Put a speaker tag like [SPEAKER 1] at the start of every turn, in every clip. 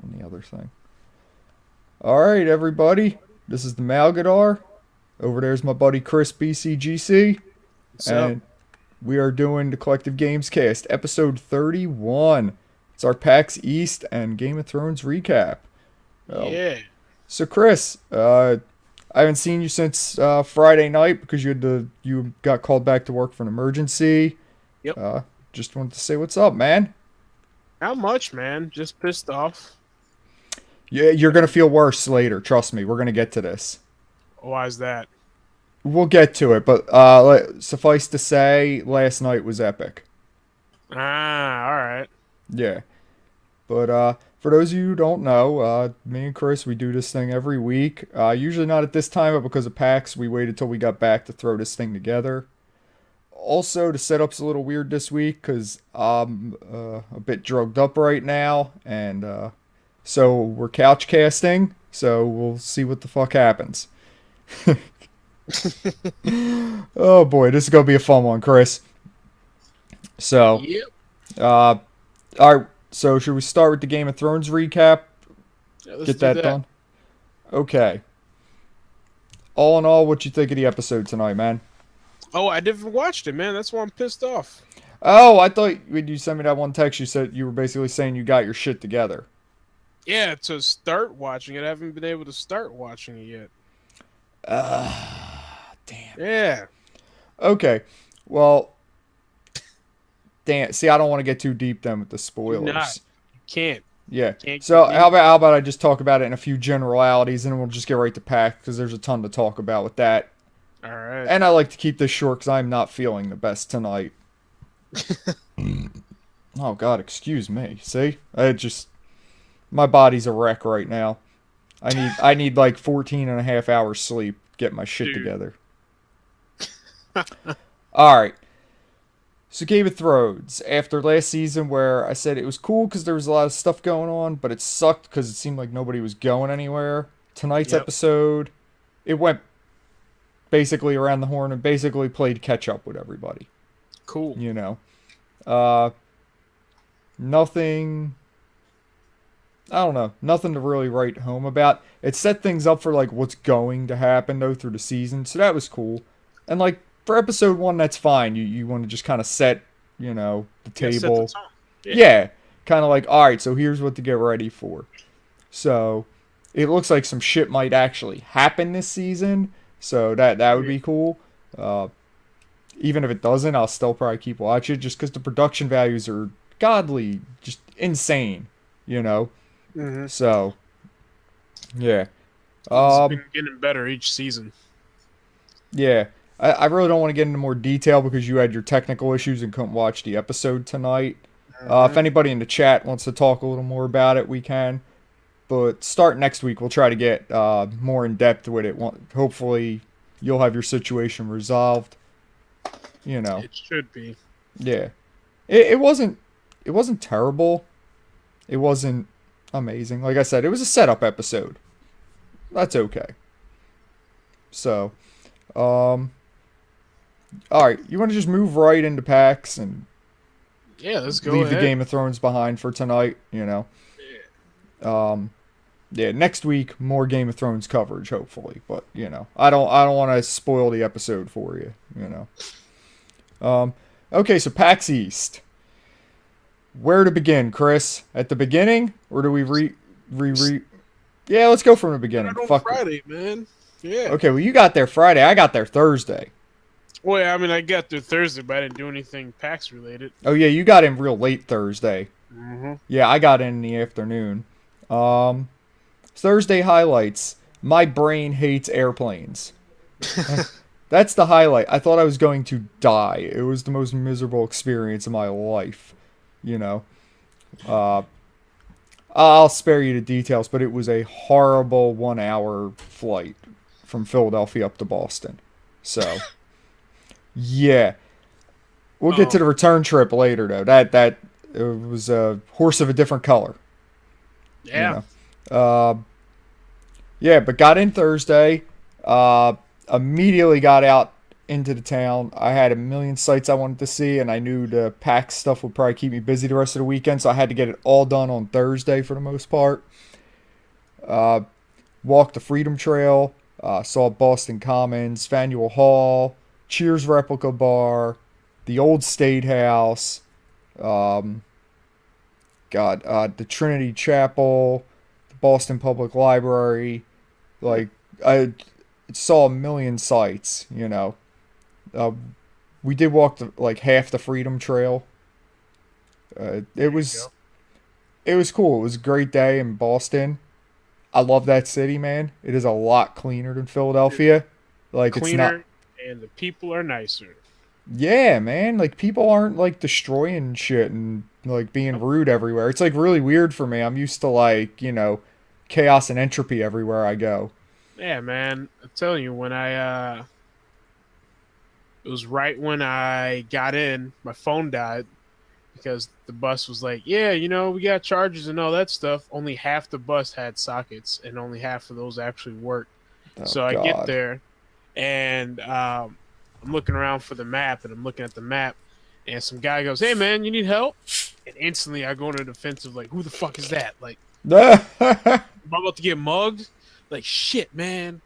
[SPEAKER 1] on the other thing. All right, everybody. This is the Malgadar. Over there's my buddy Chris BCGC.
[SPEAKER 2] What's up?
[SPEAKER 1] And we are doing the Collective Games Cast, episode 31. It's our PAX East and Game of Thrones recap. Uh,
[SPEAKER 2] Yeah.
[SPEAKER 1] so, Chris, I haven't seen you since Friday night because you got called back to work for an emergency.
[SPEAKER 2] Yep.
[SPEAKER 1] Just wanted to say what's up, man.
[SPEAKER 2] Not much, man. Just pissed off.
[SPEAKER 1] Yeah, you're gonna feel worse later. Trust me. We're gonna get to this.
[SPEAKER 2] Why is that?
[SPEAKER 1] We'll get to it, but suffice to say, last night was epic.
[SPEAKER 2] All right.
[SPEAKER 1] Yeah. But for those of you who don't know, me and Chris, we do this thing every week. Usually not at this time, but because of PAX, we waited till we got back to throw this thing together. Also, the setup's a little weird this week because I'm a bit drugged up right now, and so we're couch casting. So we'll see what the fuck happens. Oh boy, this is gonna be a fun one, Chris. So,
[SPEAKER 2] Yep.
[SPEAKER 1] all right. So should we start with the Game of Thrones recap?
[SPEAKER 2] Yeah, let's
[SPEAKER 1] Get
[SPEAKER 2] do
[SPEAKER 1] that
[SPEAKER 2] that.
[SPEAKER 1] done. Okay. All in all, what you think of the episode tonight, man?
[SPEAKER 2] Oh, I didn't watch it, man. That's why I'm pissed off.
[SPEAKER 1] Oh, I thought when you sent me that one text, you said you were basically saying you got your shit together.
[SPEAKER 2] Yeah, to start watching it, I haven't been able to start watching it yet.
[SPEAKER 1] Damn.
[SPEAKER 2] Yeah.
[SPEAKER 1] Okay. Well, damn. See, I don't want to get too deep then with the
[SPEAKER 2] Do not.
[SPEAKER 1] spoilers.
[SPEAKER 2] You can't.
[SPEAKER 1] Yeah.
[SPEAKER 2] Can't
[SPEAKER 1] So
[SPEAKER 2] get
[SPEAKER 1] how about I just talk about it in a few generalities, and then we'll just get right to pack because there's a ton to talk about with that.
[SPEAKER 2] All right.
[SPEAKER 1] And I like to keep this short because I'm not feeling the best tonight. Oh God, excuse me. See, my body's a wreck right now. I need like 14 and a half hours sleep. Get my shit
[SPEAKER 2] Dude.
[SPEAKER 1] together. All right. So Game of Thrones, after last season where I said it was cool because there was a lot of stuff going on, but it sucked because it seemed like nobody was going anywhere. Tonight's
[SPEAKER 2] Yep.
[SPEAKER 1] episode, it went basically around the horn and basically played catch up with everybody.
[SPEAKER 2] Cool.
[SPEAKER 1] You know, uh, nothing. I don't know, nothing to really write home about. It set things up for like what's going to happen though through the season, so that was cool. And like for episode one, that's fine. You want to just kind of set, the
[SPEAKER 2] Yeah, set the
[SPEAKER 1] table.
[SPEAKER 2] tone. Yeah.
[SPEAKER 1] Yeah, kind of like, all right, so here's what to get ready for. So it looks like some shit might actually happen this season, so that would be cool. Uh, Even if it doesn't, I'll still probably keep watching just because the production values are godly, just insane, you know.
[SPEAKER 2] Mm-hmm.
[SPEAKER 1] So yeah,
[SPEAKER 2] It's been getting better each season.
[SPEAKER 1] yeah. I really don't want to get into more detail because you had your technical issues and couldn't watch the episode tonight. If anybody in the chat wants to talk a little more about it, we can. But start next week, we'll try to get more in depth with it. Hopefully, you'll have your situation resolved. You know,
[SPEAKER 2] It should be.
[SPEAKER 1] yeah. It wasn't terrible. It wasn't amazing. Like I said, it was a setup episode. That's okay. So, all right. You want to just move right into PAX and
[SPEAKER 2] Yeah, let's go
[SPEAKER 1] leave
[SPEAKER 2] ahead.
[SPEAKER 1] the Game of Thrones behind for tonight? Yeah, next week more Game of Thrones coverage, hopefully. But I don't want to spoil the episode for you. Okay, so PAX East. Where to begin, Chris? At the beginning, or do we re? Yeah, let's go from the beginning.
[SPEAKER 2] Got it on
[SPEAKER 1] Fuck it.
[SPEAKER 2] Friday, man. Yeah.
[SPEAKER 1] Okay, well you got there Friday. I got there Thursday.
[SPEAKER 2] Well, yeah, I mean, I got through Thursday, but I didn't do anything PAX related.
[SPEAKER 1] Oh yeah, you got in real late Thursday.
[SPEAKER 2] Mm-hmm.
[SPEAKER 1] Yeah, I got in the afternoon. Thursday highlights. My brain hates airplanes. That's the highlight. I thought I was going to die. It was the most miserable experience of my life. Uh, I'll spare you the details, but it was a horrible 1 hour flight from Philadelphia up to Boston. So, yeah. We'll get to the return trip later, though. That it was a horse of a different color.
[SPEAKER 2] Yeah.
[SPEAKER 1] Yeah, but got in Thursday. Immediately got out into the town. I had a million sites I wanted to see, and I knew the PAX stuff would probably keep me busy the rest of the weekend, so I had to get it all done on Thursday for the most part. Uh, Walked the Freedom Trail, saw Boston Commons, Faneuil Hall, Cheers Replica Bar, the Old State House, um, the Trinity Chapel, the Boston Public Library. Like, I saw a million sites, you know. Uh, we did walk like half the Freedom Trail. It
[SPEAKER 2] There you
[SPEAKER 1] was
[SPEAKER 2] go.
[SPEAKER 1] it was cool. It was a great day in Boston. I love that city, man. It is a lot cleaner than Philadelphia. Like it's not.
[SPEAKER 2] Cleaner, and the people are nicer.
[SPEAKER 1] Yeah, man. Like people aren't like destroying shit and like being
[SPEAKER 2] Nope.
[SPEAKER 1] rude everywhere. It's like really weird for me. I'm used to like chaos and entropy everywhere I go.
[SPEAKER 2] Yeah, man. I'm telling you, when it was right when I got in, my phone died because the bus was like, yeah, we got chargers and all that stuff. Only half the bus had sockets, and only half of those actually worked.
[SPEAKER 1] Oh
[SPEAKER 2] So I get
[SPEAKER 1] God.
[SPEAKER 2] there, and I'm looking around for the map, and I'm looking at the map, and some guy goes, "Hey, man, you need help?" And instantly I go into defensive, like, "Who the fuck is that?" Like, am I about to get mugged? Like, shit, man.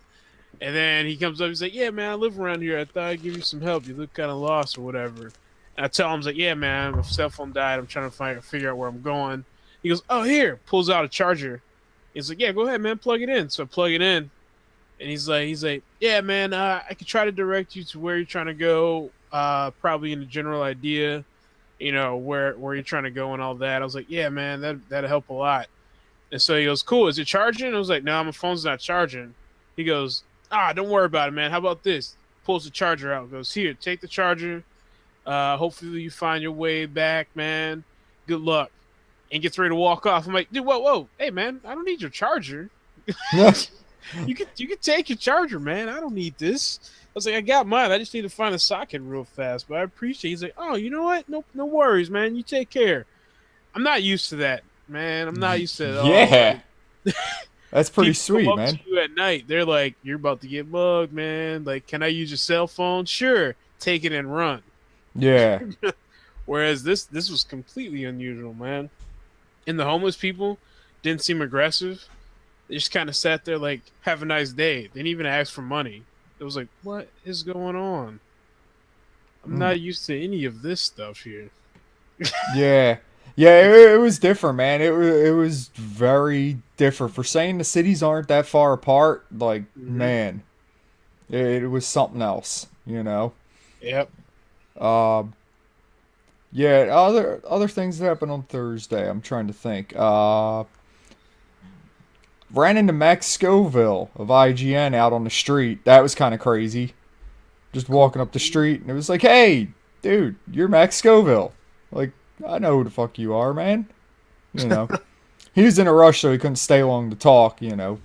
[SPEAKER 2] And then he comes up, he's like, "Yeah, man, I live around here. I thought I'd give you some help. You look kind of lost or whatever." And I tell him, "Like, yeah, man, my cell phone died. I'm trying to figure out where I'm going." He goes, "Oh, here," pulls out a charger. He's like, "Yeah, go ahead, man, plug it in." So I plug it in, and he's like, "Yeah, man, I could try to direct you to where you're trying to go. Probably in the general idea, where you're trying to go and all that." I was like, "Yeah, man, that'll help a lot." And so he goes, "Cool, is it charging?" I was like, "No, my phone's not charging." He goes, "Don't worry about it, man. How about this?" Pulls the charger out. Goes, "Here, take the charger. Hopefully you find your way back, man. Good luck." And gets ready to walk off. I'm like, "Dude, whoa. Hey, man, I don't need your charger. You could take your charger, man. I don't need this." I was like, "I got mine. I just need to find a socket real fast." But I appreciate. He's like, "Oh, you know what? No worries, man. You take care." I'm not used to that, man. I'm not used to it at all.
[SPEAKER 1] Yeah,
[SPEAKER 2] Like,
[SPEAKER 1] that's pretty
[SPEAKER 2] people come
[SPEAKER 1] sweet,
[SPEAKER 2] up to
[SPEAKER 1] man.
[SPEAKER 2] you at night. They're like, "You're about to get mugged, man. Like, can I use your cell phone?" Sure, take it and run.
[SPEAKER 1] Yeah,
[SPEAKER 2] Whereas this was completely unusual, man. And the homeless people didn't seem aggressive. They just kind of sat there like, "Have a nice day." They didn't even ask for money. It was like, what is going on? I'm
[SPEAKER 1] mm,
[SPEAKER 2] not used to any of this stuff here.
[SPEAKER 1] yeah, yeah. It was different, man. It was very different for saying the cities aren't that far apart. Like,
[SPEAKER 2] Hmm.
[SPEAKER 1] man, it was something else,
[SPEAKER 2] Yep.
[SPEAKER 1] Um, yeah. Other things that happened on Thursday. I'm trying to think. Ran into Max Scoville of IGN out on the street. That was kind of crazy. Just
[SPEAKER 2] Cool.
[SPEAKER 1] walking up the street, and it was like, "Hey, dude, you're Max Scoville." Like, I know who the fuck you are, man. You know. He was in a rush, so he couldn't stay long to talk.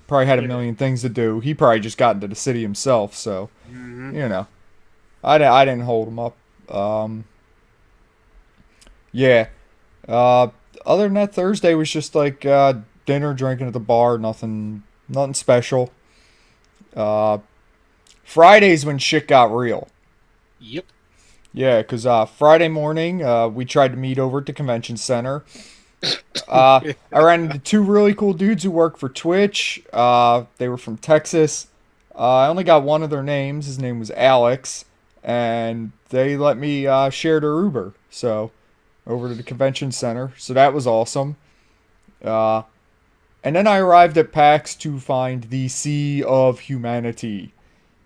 [SPEAKER 1] Probably had a
[SPEAKER 2] Yeah.
[SPEAKER 1] million things to do. He probably just got into the city himself, so
[SPEAKER 2] Hmm.
[SPEAKER 1] you know. I didn't hold him up. Um, yeah. Uh, Other than that, Thursday was just like dinner, drinking at the bar. Nothing special. Uh, Fridays when shit got real.
[SPEAKER 2] Yep.
[SPEAKER 1] Yeah, because Friday morning we tried to meet over at the convention center. I ran into two really cool dudes who work for Twitch. They were from Texas. I only got one of their names. His name was Alex, and they let me share their Uber. So over to the convention center. So that was awesome. Uh, and then I arrived at PAX to find the Sea of Humanity.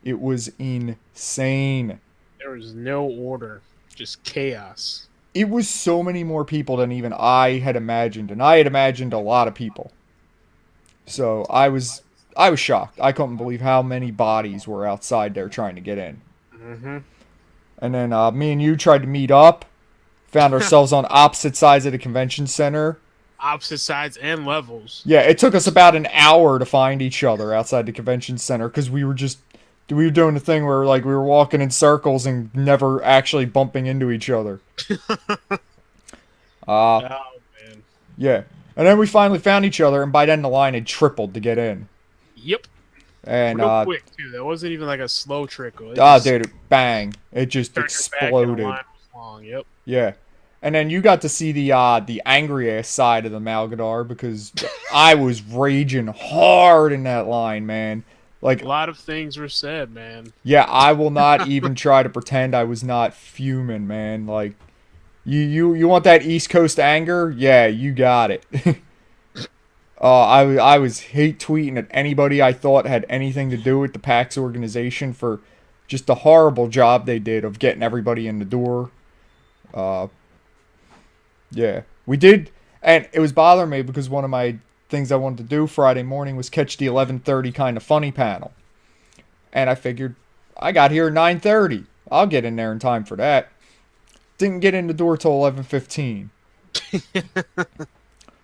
[SPEAKER 1] It was insane.
[SPEAKER 2] There was no order, just chaos.
[SPEAKER 1] It was so many more people than even I had imagined, and I had imagined a lot of people. So I was shocked. I couldn't believe how many bodies were outside there trying to get in.
[SPEAKER 2] Hmm.
[SPEAKER 1] And then me and you tried to meet up, found ourselves on opposite sides of the convention center.
[SPEAKER 2] Opposite sides and levels.
[SPEAKER 1] Yeah, it took us about an hour to find each other outside the convention center because we were doing the thing where like we were walking in circles and never actually bumping into each other. Uh
[SPEAKER 2] Oh man.
[SPEAKER 1] yeah. And then we finally found each other, and by then the line had tripled to get in.
[SPEAKER 2] Yep.
[SPEAKER 1] And
[SPEAKER 2] real quick too. That wasn't even like a slow trickle.
[SPEAKER 1] dude, bang! It just exploded.
[SPEAKER 2] The line was long. Yep.
[SPEAKER 1] Yeah. And then you got to see the angry ass side of the Malgadar because I was raging hard in that line, man. Like
[SPEAKER 2] a lot of things were said, man.
[SPEAKER 1] Yeah, I will not even try to pretend I was not fuming, man. Like you want that East Coast anger? Yeah, you got it. I was hate tweeting at anybody I thought had anything to do with the PAX organization for just the horrible job they did of getting everybody in the door. Yeah, we did, and it was bothering me because one of my things I wanted to do Friday morning was catch the 11:30 kind of funny panel, and I figured I got here at 9:30. I'll get in there in time for that. Didn't get in the door till 11:15.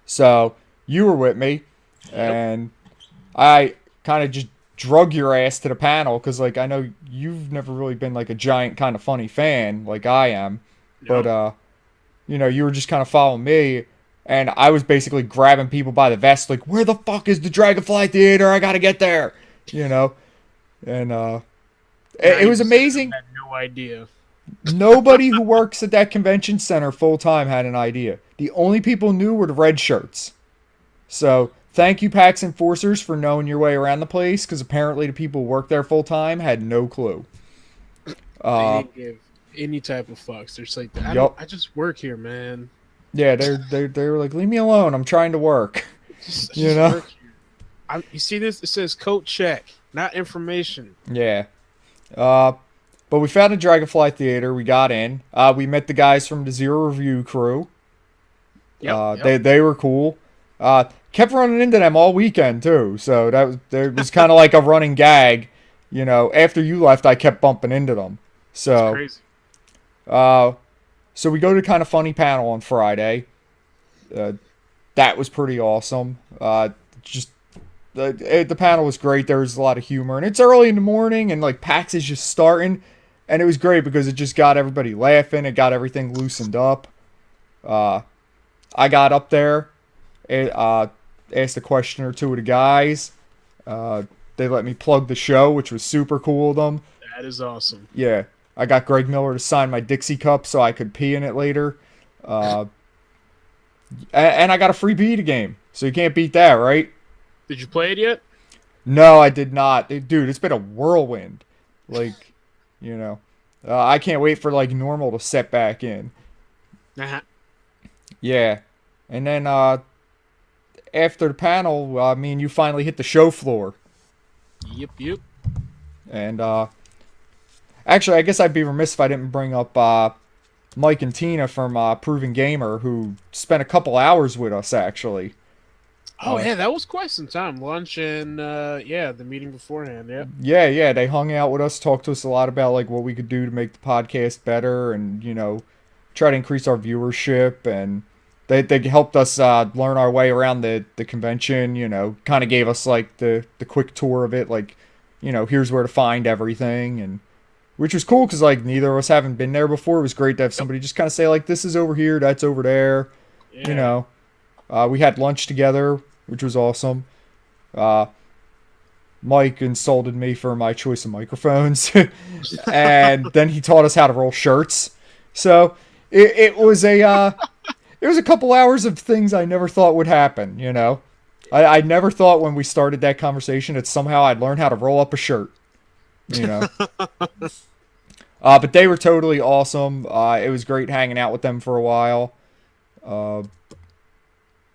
[SPEAKER 1] So you were with me, and I kind of just drug your ass to the panel because, like, I know you've never really been like a giant kind of funny fan like I am, but you know, you were just kind of following me, and I was basically grabbing people by the vest, like, where the fuck is the Dragonfly Theater? I gotta get there, you know? And, it was amazing.
[SPEAKER 2] I had no idea.
[SPEAKER 1] Nobody who works at that convention center full-time had an idea. The only people knew were the red shirts. So, thank you, PAX Enforcers, for knowing your way around the place, because apparently the people who work there full-time had no clue.
[SPEAKER 2] They didn't give any type of fucks. They're just like, I just work here, man.
[SPEAKER 1] Yeah, they were like, leave me alone. I'm trying to work. You know?
[SPEAKER 2] Work here. You see this? It says coat check, not information.
[SPEAKER 1] Yeah. But we found a Dragonfly Theater. We got in. We met the guys from the Zero Review crew. Yep. They were cool. Kept running into them all weekend too. So that was kind of like a running gag. You know, after you left, I kept bumping into them. So.
[SPEAKER 2] That's crazy.
[SPEAKER 1] So we go to kind of funny panel on Friday. That was pretty awesome. The panel was great. There was a lot of humor, and it's early in the morning, and like PAX is just starting, and it was great because it just got everybody laughing. It got everything loosened up. I got up there, asked a question or two of the guys. They let me plug the show, which was super cool of them.
[SPEAKER 2] That is awesome.
[SPEAKER 1] Yeah. I got Greg Miller to sign my Dixie cup so I could pee in it later. And I got a free beta game. So you can't beat that, right?
[SPEAKER 2] Did you play it yet?
[SPEAKER 1] No, I did not. Dude, it's been a whirlwind. Like, you know. I can't wait for, like, normal to set back in.
[SPEAKER 2] Uh-huh.
[SPEAKER 1] Yeah. And then, after the panel, me and you finally hit the show floor.
[SPEAKER 2] Yep.
[SPEAKER 1] And, actually, I guess I'd be remiss if I didn't bring up Mike and Tina from Proven Gamer, who spent a couple hours with us, actually.
[SPEAKER 2] Oh, yeah, that was quite some time. Lunch and, the meeting beforehand, yeah.
[SPEAKER 1] Yeah, they hung out with us, talked to us a lot about, like, what we could do to make the podcast better and, you know, try to increase our viewership. And they helped us learn our way around the convention, you know, kind of gave us, like, the quick tour of it, like, you know, here's where to find everything, and which was cool because, like, neither of us haven't been there before. It was great to have somebody just kind of say, like, this is over here, that's over there. Yeah. You know. We had lunch together, which was awesome. Mike insulted me for my choice of microphones. And then he taught us how to roll shirts. So, it was a couple hours of things I never thought would happen, you know. I never thought when we started that conversation that somehow I'd learn how to roll up a shirt. You know. But they were totally awesome. It was great hanging out with them for a while.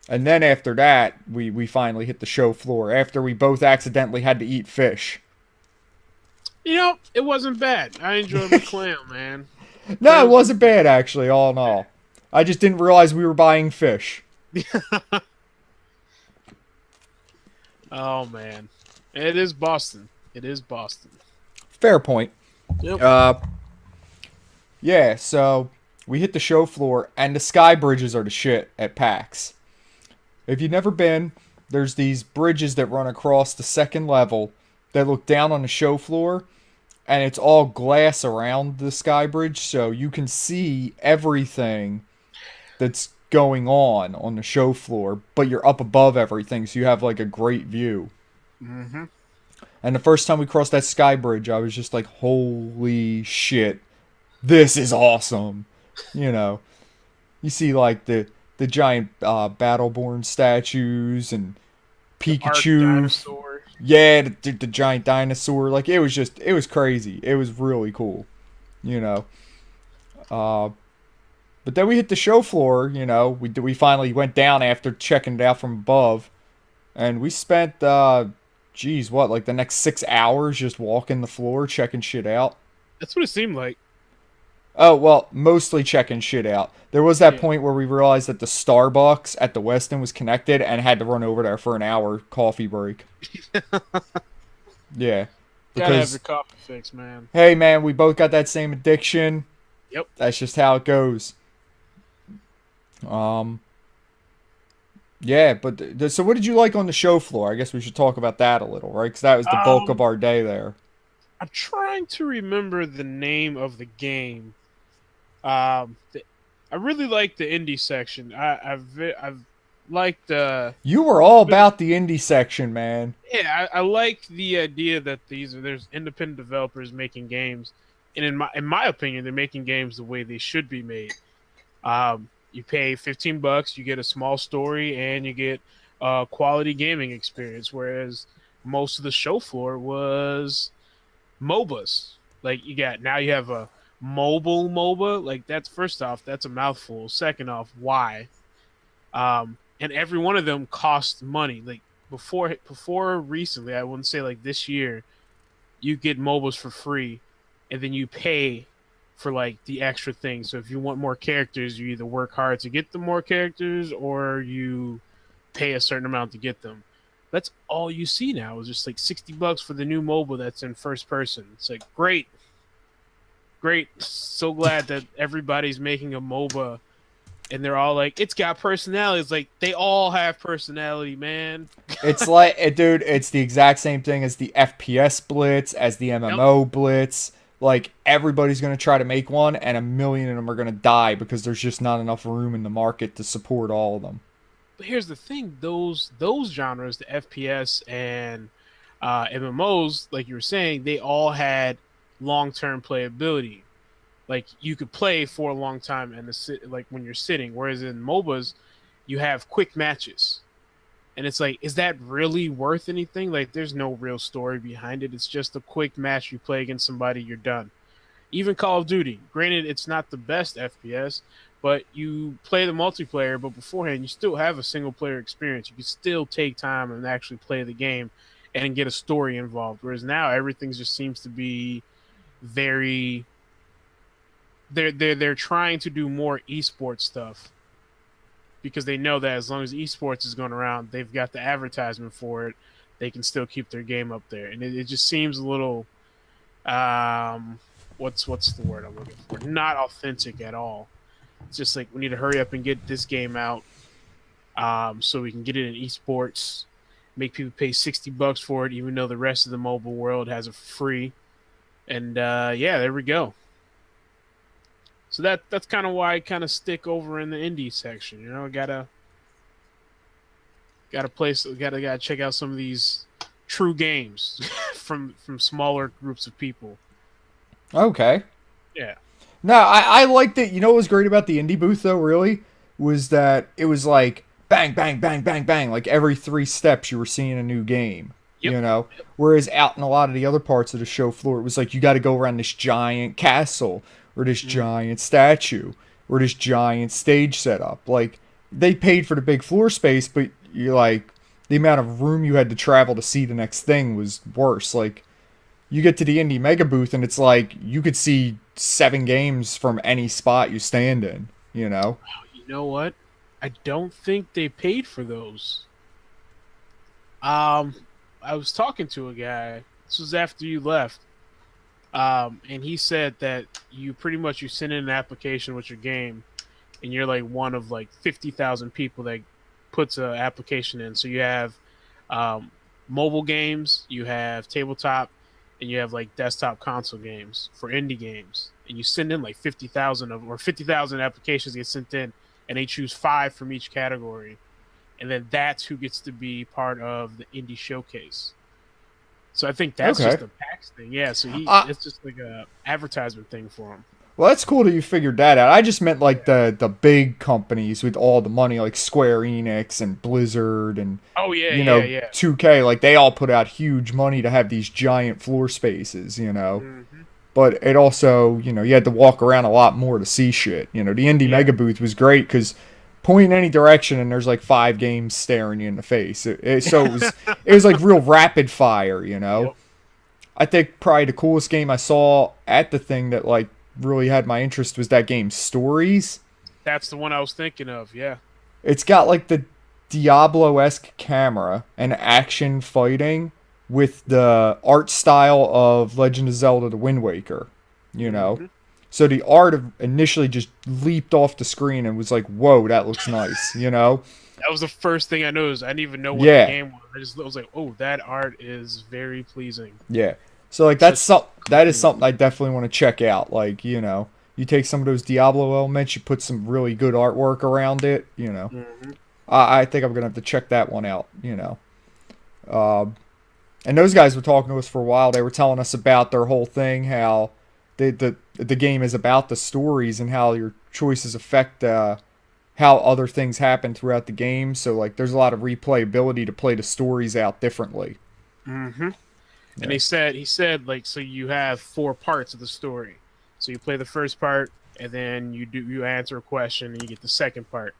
[SPEAKER 1] And then after that, we finally hit the show floor after we both accidentally had to eat fish.
[SPEAKER 2] You know, it wasn't bad. I enjoyed the clam, man.
[SPEAKER 1] No, it wasn't bad, actually, all in all. I just didn't realize we were buying fish.
[SPEAKER 2] Oh, man. It is Boston.
[SPEAKER 1] Fair point.
[SPEAKER 2] Yep.
[SPEAKER 1] Yeah, so we hit the show floor, and the sky bridges are the shit at PAX. If you've never been, there's these bridges that run across the second level that look down on the show floor, and it's all glass around the sky bridge, so you can see everything that's going on the show floor, but you're up above everything, so you have, like, a great view.
[SPEAKER 2] Mm-hmm.
[SPEAKER 1] And the first time we crossed that sky bridge, I was just like, holy shit, this is awesome. You know, you see like the giant Battleborn statues and
[SPEAKER 2] The Ark
[SPEAKER 1] Pikachu.
[SPEAKER 2] dinosaur.
[SPEAKER 1] Yeah, the giant dinosaur. Like it was crazy. It was really cool. You know. Uh, but then we hit the show floor. You know, we finally went down after checking it out from above, and we spent geez, what, like the next 6 hours just walking the floor, checking shit out.
[SPEAKER 2] That's what it seemed like.
[SPEAKER 1] Oh, well, mostly checking shit out. There was that
[SPEAKER 2] Yeah.
[SPEAKER 1] point where we realized that the Starbucks at the Westin was connected and had to run over there for an hour coffee break. Yeah.
[SPEAKER 2] Gotta have
[SPEAKER 1] Because,
[SPEAKER 2] your coffee fix, man.
[SPEAKER 1] hey, man, we both got that same addiction.
[SPEAKER 2] Yep.
[SPEAKER 1] That's just how it goes. Um, yeah, but so what did you like on the show floor? I guess we should talk about that a little, right? Because that was the bulk of our day there.
[SPEAKER 2] I'm trying to remember the name of the game. I really like the indie section. I've liked
[SPEAKER 1] You were all about the indie section, man.
[SPEAKER 2] yeah, I like the idea that there's independent developers making games, and in my opinion, they're making games the way they should be made. You pay $15, you get a small story, and you get quality gaming experience. Whereas most of the show floor was MOBAs. Like you have a mobile MOBA. Like that's, first off, that's a mouthful. Second off, why? And every one of them costs money. Like before recently, I wouldn't say like this year, you get MOBAs for free, and then you pay for like the extra things. So if you want more characters, you either work hard to get the more characters, or you pay a certain amount to get them. That's all you see now is just like $60 for the new MOBA that's in first person. It's like great. So glad that everybody's making a MOBA, and they're all like, it's got personality. It's like they all have personality, man.
[SPEAKER 1] It's like, dude, it's the exact same thing as the FPS Blitz, as the MMO Blitz. Like, everybody's going to try to make one, and a million of them are going to die because there's just not enough room in the market to support all of them.
[SPEAKER 2] But here's the thing: those genres, the FPS and MMOs, like you were saying, they all had long-term playability. Like you could play for a long time, and like when you're sitting. Whereas in MOBAs, you have quick matches, and it's like, is that really worth anything? Like, there's no real story behind it. It's just a quick match. You play against somebody, you're done. Even Call of Duty, granted, it's not the best FPS, but you play the multiplayer, but beforehand, you still have a single-player experience. You can still take time and actually play the game and get a story involved. Whereas now, everything just seems to be very... They're trying to do more esports stuff because they know that as long as esports is going around, they've got the advertisement for it. They can still keep their game up there, and it just seems a little, what's the word I'm looking for? Not authentic at all. It's just like, we need to hurry up and get this game out, so we can get it in esports, make people pay $60 for it, even though the rest of the mobile world has it for free. And yeah, there we go. So that's kind of why I kind of stick over in the indie section. You know, gotta check out some of these true games from smaller groups of people.
[SPEAKER 1] Okay.
[SPEAKER 2] Yeah.
[SPEAKER 1] No, I liked it. You know what was great about the indie booth, though, really? Was that it was like bang, bang, bang, bang, bang. Like every 3 steps you were seeing a new game.
[SPEAKER 2] Yep.
[SPEAKER 1] You know? Whereas out in a lot of the other parts of the show floor, it was like you got to go around this giant castle, or this giant statue, or this giant stage setup. Like, they paid for the big floor space, but you're like, the amount of room you had to travel to see the next thing was worse. Like, you get to the indie mega booth, and it's like, you could see 7 games from any spot you stand in, you know?
[SPEAKER 2] You know what? I don't think they paid for those. I was talking to a guy. This was after you left. And he said that you send in an application with your game, and you're like one of like 50,000 people that puts an application in. So you have mobile games, you have tabletop, and you have like desktop console games for indie games. And you send in like 50,000 or 50,000 applications get sent in, and they choose 5 from each category. And then that's who gets to be part of the indie showcase. So I think that's
[SPEAKER 1] Okay.
[SPEAKER 2] just a PAX thing. Yeah, so it's just like a advertisement thing for him.
[SPEAKER 1] Well, that's cool that you figured that out. I just meant like the big companies with all the money, like Square Enix and Blizzard and
[SPEAKER 2] Oh yeah.
[SPEAKER 1] 2K. Like they all put out huge money to have these giant floor spaces,
[SPEAKER 2] Mm-hmm.
[SPEAKER 1] But it also, you had to walk around a lot more to see shit. The indie
[SPEAKER 2] Yeah.
[SPEAKER 1] mega booth was great because point in any direction and there's like 5 games staring you in the face. So it was like real rapid fire.
[SPEAKER 2] Yep.
[SPEAKER 1] I think probably the coolest game I saw at the thing that like really had my interest was that game Stories.
[SPEAKER 2] That's the one I was thinking of. Yeah.
[SPEAKER 1] It's got like the Diablo-esque camera and action fighting with the art style of Legend of Zelda: The Wind Waker,
[SPEAKER 2] Mm-hmm.
[SPEAKER 1] So the art initially just leaped off the screen and was like, "Whoa, that looks nice."
[SPEAKER 2] That was the first thing I noticed. I didn't even know what
[SPEAKER 1] Yeah.
[SPEAKER 2] the game was. I was like, oh, that art is very pleasing.
[SPEAKER 1] Yeah. So like that is something I definitely want to check out. Like, you take some of those Diablo elements, you put some really good artwork around it.
[SPEAKER 2] Mm-hmm.
[SPEAKER 1] I think I'm gonna have to check that one out. And those guys were talking to us for a while. They were telling us about their whole thing, how the game is about the stories and how your choices affect how other things happen throughout the game. So like, there's a lot of replayability to play the stories out differently.
[SPEAKER 2] Mm-hmm.
[SPEAKER 1] Yeah.
[SPEAKER 2] And he said like, so you have 4 parts of the story. So you play the first part, and then you answer a question, and you get the second part.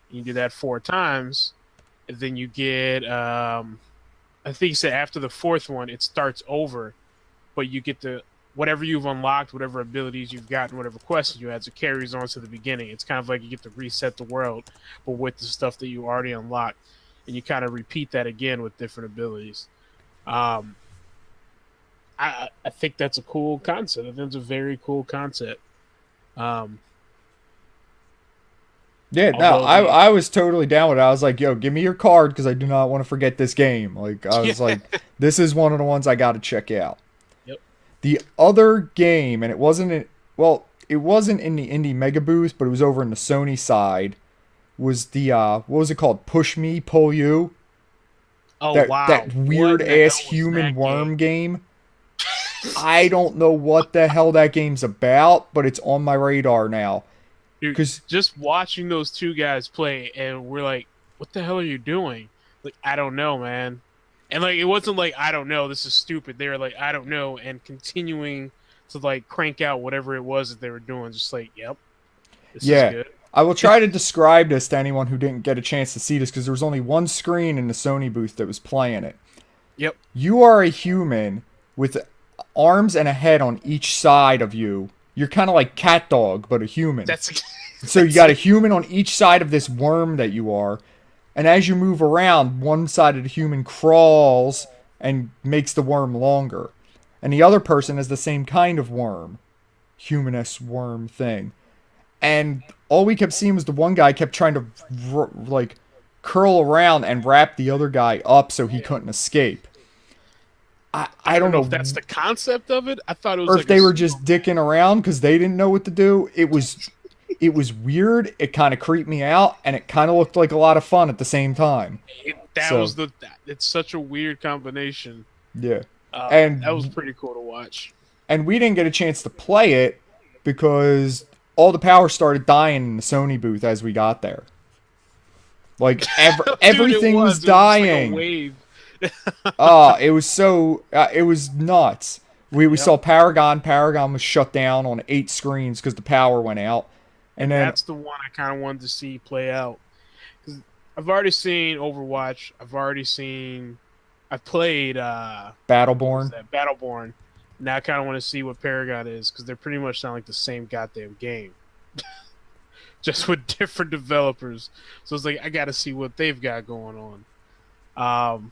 [SPEAKER 2] And you do that 4 times, and then you get I think he said after the 4th one, it starts over, but you get whatever you've unlocked, whatever abilities you've gotten, whatever questions you had, so it carries on to the beginning. It's kind of like you get to reset the world, but with the stuff that you already unlocked, and you kind of repeat that again with different abilities. I think that's a cool concept. I think it's a very cool concept.
[SPEAKER 1] Yeah, no, I was totally down with it. I was like, yo, give me your card because I do not want to forget this game. Like, I was like, this is one of the ones I got to check out.
[SPEAKER 2] Yep.
[SPEAKER 1] The other game, and it wasn't in the indie mega booth, but it was over in the Sony side, was the, what was it called? Push Me, Pull You.
[SPEAKER 2] Oh, wow.
[SPEAKER 1] That weird ass human worm game. I don't know what the hell that game's about, but it's on my radar now.
[SPEAKER 2] Because just watching those 2 guys play, and we're like, what the hell are you doing? Like, I don't know, man. And like, it wasn't like, I don't know, this is stupid. They were like, I don't know, and continuing to like crank out whatever it was that they were doing. Just like, yep, this is good.
[SPEAKER 1] I will try to describe this to anyone who didn't get a chance to see this because there was only one screen in the Sony booth that was playing it.
[SPEAKER 2] Yep.
[SPEAKER 1] You are a human with arms and a head on each side of you. You're kind of like Cat Dog, but a human. So you got a human on each side of this worm that you are. And as you move around, one side of the human crawls and makes the worm longer. And the other person has the same kind of worm. Humanist worm thing. And all we kept seeing was the one guy kept trying to, like, curl around and wrap the other guy up so he couldn't escape. I don't know
[SPEAKER 2] if that's the concept of it. I thought it was
[SPEAKER 1] or
[SPEAKER 2] like
[SPEAKER 1] if they were just dicking around because they didn't know what to do. It was weird. It kind of creeped me out, and it kind of looked like a lot of fun at the same time.
[SPEAKER 2] It's such a weird combination.
[SPEAKER 1] Yeah.
[SPEAKER 2] And that was pretty cool to watch.
[SPEAKER 1] And we didn't get a chance to play it because all the power started dying in the Sony booth as we got there. Like everything was dying.
[SPEAKER 2] It was like a wave.
[SPEAKER 1] It was so it was nuts. We saw Paragon. Paragon was shut down on 8 screens because the power went out. And then
[SPEAKER 2] that's the one I kind of wanted to see play out. Because I've already seen Overwatch. I've played
[SPEAKER 1] Battleborn.
[SPEAKER 2] Battleborn. Now I kind of want to see what Paragon is because they pretty much sound like the same goddamn game, just with different developers. So it's like I got to see what they've got going on.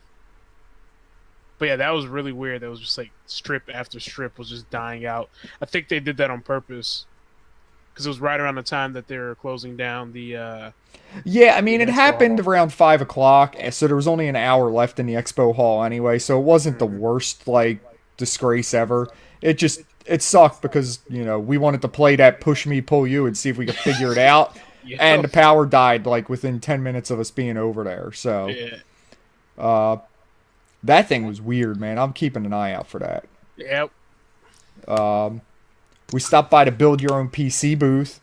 [SPEAKER 2] But yeah, that was really weird. That was just like strip after strip was just dying out. I think they did that on purpose because it was right around the time that they were closing down the.
[SPEAKER 1] Yeah, I mean, it happened around 5 o'clock, so there was only an hour left in the expo hall anyway, so it wasn't the worst, like, disgrace ever. It sucked because, we wanted to play that Push Me, Pull You and see if we could figure it out, and the power died, like, within 10 minutes of us being over there, so.
[SPEAKER 2] Yeah.
[SPEAKER 1] That thing was weird, man. I'm keeping an eye out for that.
[SPEAKER 2] Yep.
[SPEAKER 1] We stopped by to build your own PC booth.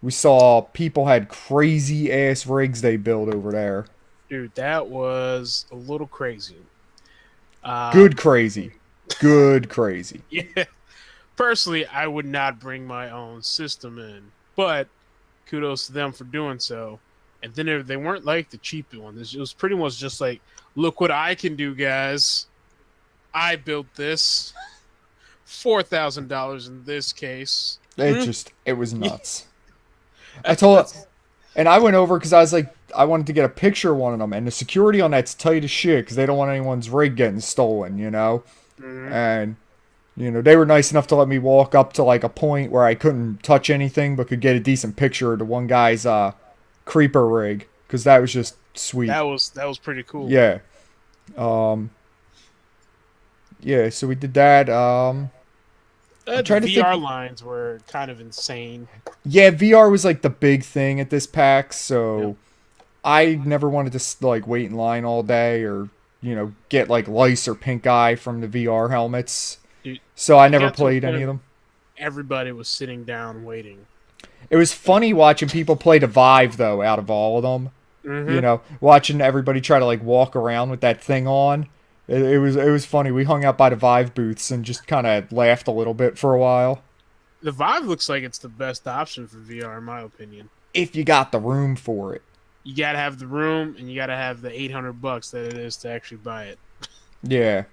[SPEAKER 1] We saw people had crazy ass rigs they built over there.
[SPEAKER 2] Dude, that was a little crazy.
[SPEAKER 1] Good crazy. Good crazy.
[SPEAKER 2] Yeah. Personally, I would not bring my own system in, but kudos to them for doing so. And then they weren't like the cheap ones. It was pretty much just like, look what I can do, guys. I built this. $4,000 in this case.
[SPEAKER 1] It was nuts. And I went over because I was like, I wanted to get a picture of one of them. And the security on that's tight as shit because they don't want anyone's rig getting stolen, you know?
[SPEAKER 2] Mm-hmm.
[SPEAKER 1] And, you know, they were nice enough to let me walk up to like a point where I couldn't touch anything but could get a decent picture of the one guy's creeper rig because that was just sweet.
[SPEAKER 2] That was pretty cool.
[SPEAKER 1] Yeah. Yeah, so we did that.
[SPEAKER 2] The VR lines were kind of insane.
[SPEAKER 1] Yeah, VR was like the big thing at this PAX, so I never wanted to like wait in line all day or, you know, get like lice or pink eye from the VR helmets.
[SPEAKER 2] Dude,
[SPEAKER 1] so I never played any of them.
[SPEAKER 2] Everybody was sitting down waiting.
[SPEAKER 1] It was funny watching people play the Vive though, out of all of them.
[SPEAKER 2] Mm-hmm.
[SPEAKER 1] You know, watching everybody try to like walk around with that thing on. It was funny. We hung out by the Vive booths and just kind of laughed a little bit for a while.
[SPEAKER 2] The Vive looks like it's the best option for VR, in my opinion.
[SPEAKER 1] If you got the room for it.
[SPEAKER 2] You gotta have the room, and you gotta have the $800 that it is to actually buy it.
[SPEAKER 1] Yeah.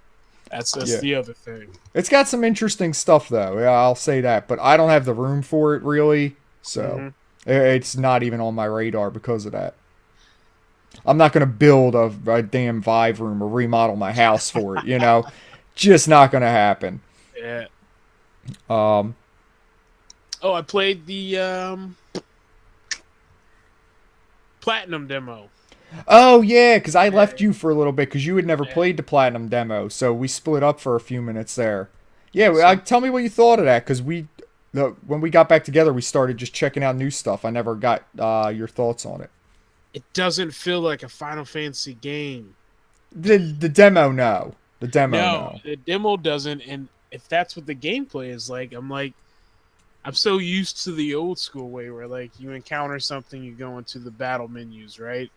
[SPEAKER 2] That's the other thing.
[SPEAKER 1] It's got some interesting stuff, though. Yeah, I'll say that. But I don't have the room for it, really. So it's not even on my radar because of that. I'm not going to build a damn Vive room or remodel my house for it, you know? Just not going to happen.
[SPEAKER 2] Yeah. I played the Platinum demo.
[SPEAKER 1] Oh, yeah, because I left you for a little bit because you had never played the Platinum demo, so we split up for a few minutes there. Yeah, tell me what you thought of that, because when we got back together, we started just checking out new stuff. I never got your thoughts on it.
[SPEAKER 2] It doesn't feel like a Final Fantasy game.
[SPEAKER 1] The demo, no. The demo
[SPEAKER 2] doesn't, and if that's what the gameplay is like, I'm so used to the old school way where, like, you encounter something, you go into the battle menus, right?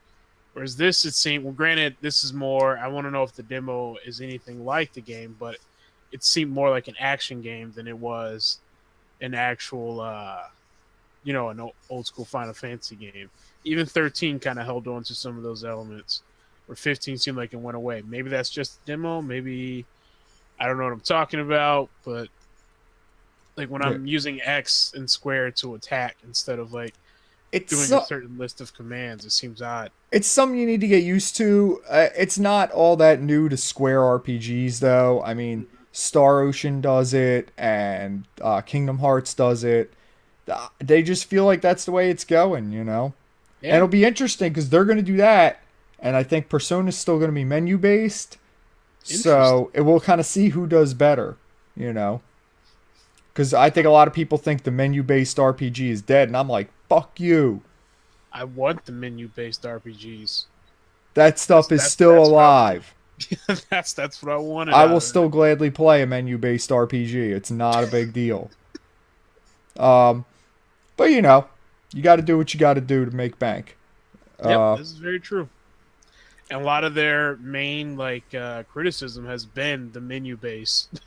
[SPEAKER 2] Whereas this, it seemed, well, granted, this is more, I want to know if the demo is anything like the game, but it seemed more like an action game than it was an actual, an old school Final Fantasy game. Even 13 kind of held on to some of those elements, where 15 seemed like it went away. Maybe that's just the demo. Maybe I don't know what I'm talking about, but like when I'm using X and square to attack instead of like doing a certain list of commands, it seems odd.
[SPEAKER 1] It's something you need to get used to. It's not all that new to Square RPGs, though. I mean, Star Ocean does it, and Kingdom Hearts does it. They just feel like that's the way it's going, you know? Yeah. And it'll be interesting because they're going to do that, and I think Persona's still going to be menu-based. So we'll kind of see who does better, you know? Because I think a lot of people think the menu-based RPG is dead, and I'm like, fuck you.
[SPEAKER 2] I want the menu-based RPGs.
[SPEAKER 1] That stuff is still alive.
[SPEAKER 2] That's what I wanted.
[SPEAKER 1] I will still gladly play a menu-based RPG. It's not a big deal. But you know, you got to do what you got to do to make bank.
[SPEAKER 2] Yep, this is very true. And a lot of their main criticism has been the menu-based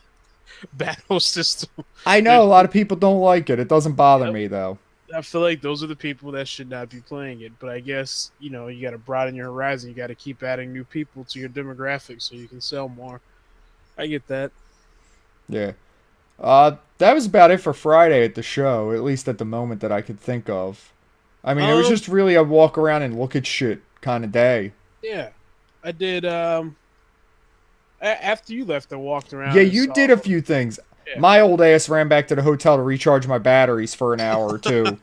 [SPEAKER 2] battle system.
[SPEAKER 1] I know a lot of people don't like it. It doesn't bother me though.
[SPEAKER 2] I feel like those are the people that should not be playing it. But I guess, you know, you got to broaden your horizon. You got to keep adding new people to your demographic so you can sell more. I get that.
[SPEAKER 1] Yeah. That was about it for Friday at the show, at least at the moment that I could think of. I mean, it was just really a walk around and look at shit kind of day.
[SPEAKER 2] Yeah. I did, after you left, I walked around.
[SPEAKER 1] Yeah, you did a few things. Yeah. My old ass ran back to the hotel to recharge my batteries for an hour or two.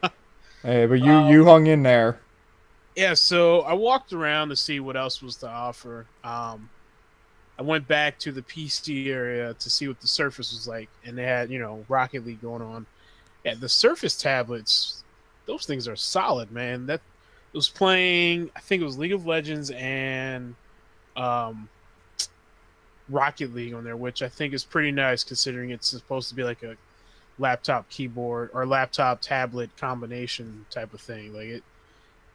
[SPEAKER 1] But you hung in there.
[SPEAKER 2] Yeah, so I walked around to see what else was to offer. I went back to the PC area to see what the Surface was like, and they had, Rocket League going on. Yeah, the Surface tablets, those things are solid, man. That was playing, I think it was League of Legends and Rocket League on there, which I think is pretty nice considering it's supposed to be like a laptop keyboard or laptop tablet combination type of thing. Like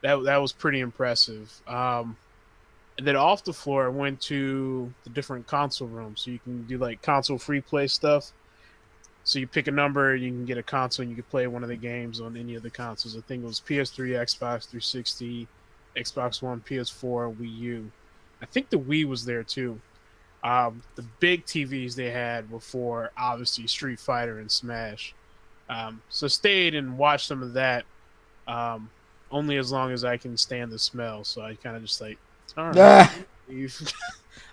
[SPEAKER 2] that was pretty impressive. And then off the floor, I went to the different console rooms, so you can do like console free play stuff. So you pick a number, you can get a console, and you can play one of the games on any of the consoles. I think it was PS3, Xbox 360, Xbox One, PS4, Wii U. I think the Wii was there too. The big TVs they had were for obviously Street Fighter and Smash. So stayed and watched some of that. Only as long as I can stand the smell. So I kind of just like, all right,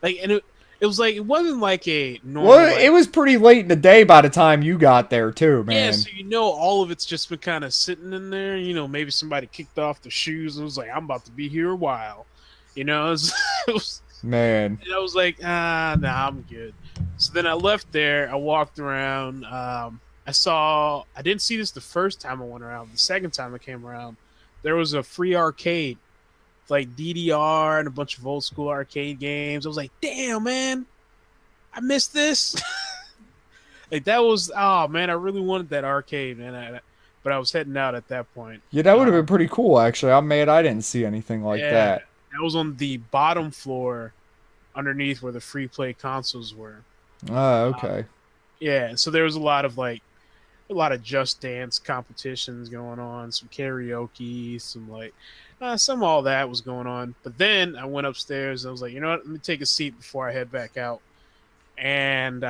[SPEAKER 2] like, and it was like it wasn't like a normal.
[SPEAKER 1] Well, it was pretty late in the day by the time you got there too, man.
[SPEAKER 2] Yeah, so all of it's just been kind of sitting in there. Maybe somebody kicked off the shoes and was like, "I'm about to be here a while." It was
[SPEAKER 1] man.
[SPEAKER 2] And I was like, nah, I'm good. So then I left there. I walked around. I didn't see this the first time I went around. The second time I came around, there was a free arcade, like DDR and a bunch of old school arcade games. I was like, damn, man, I missed this. Like that was, oh man, I really wanted that arcade, man. But I was heading out at that point.
[SPEAKER 1] Yeah, that would have been pretty cool, actually. I'm mad I didn't see anything like that.
[SPEAKER 2] That was on the bottom floor underneath where the free play consoles were.
[SPEAKER 1] Oh, okay.
[SPEAKER 2] Yeah, so there was a lot of Just Dance competitions going on, some karaoke, some all that was going on. But then I went upstairs and I was like, you know what, let me take a seat before I head back out. And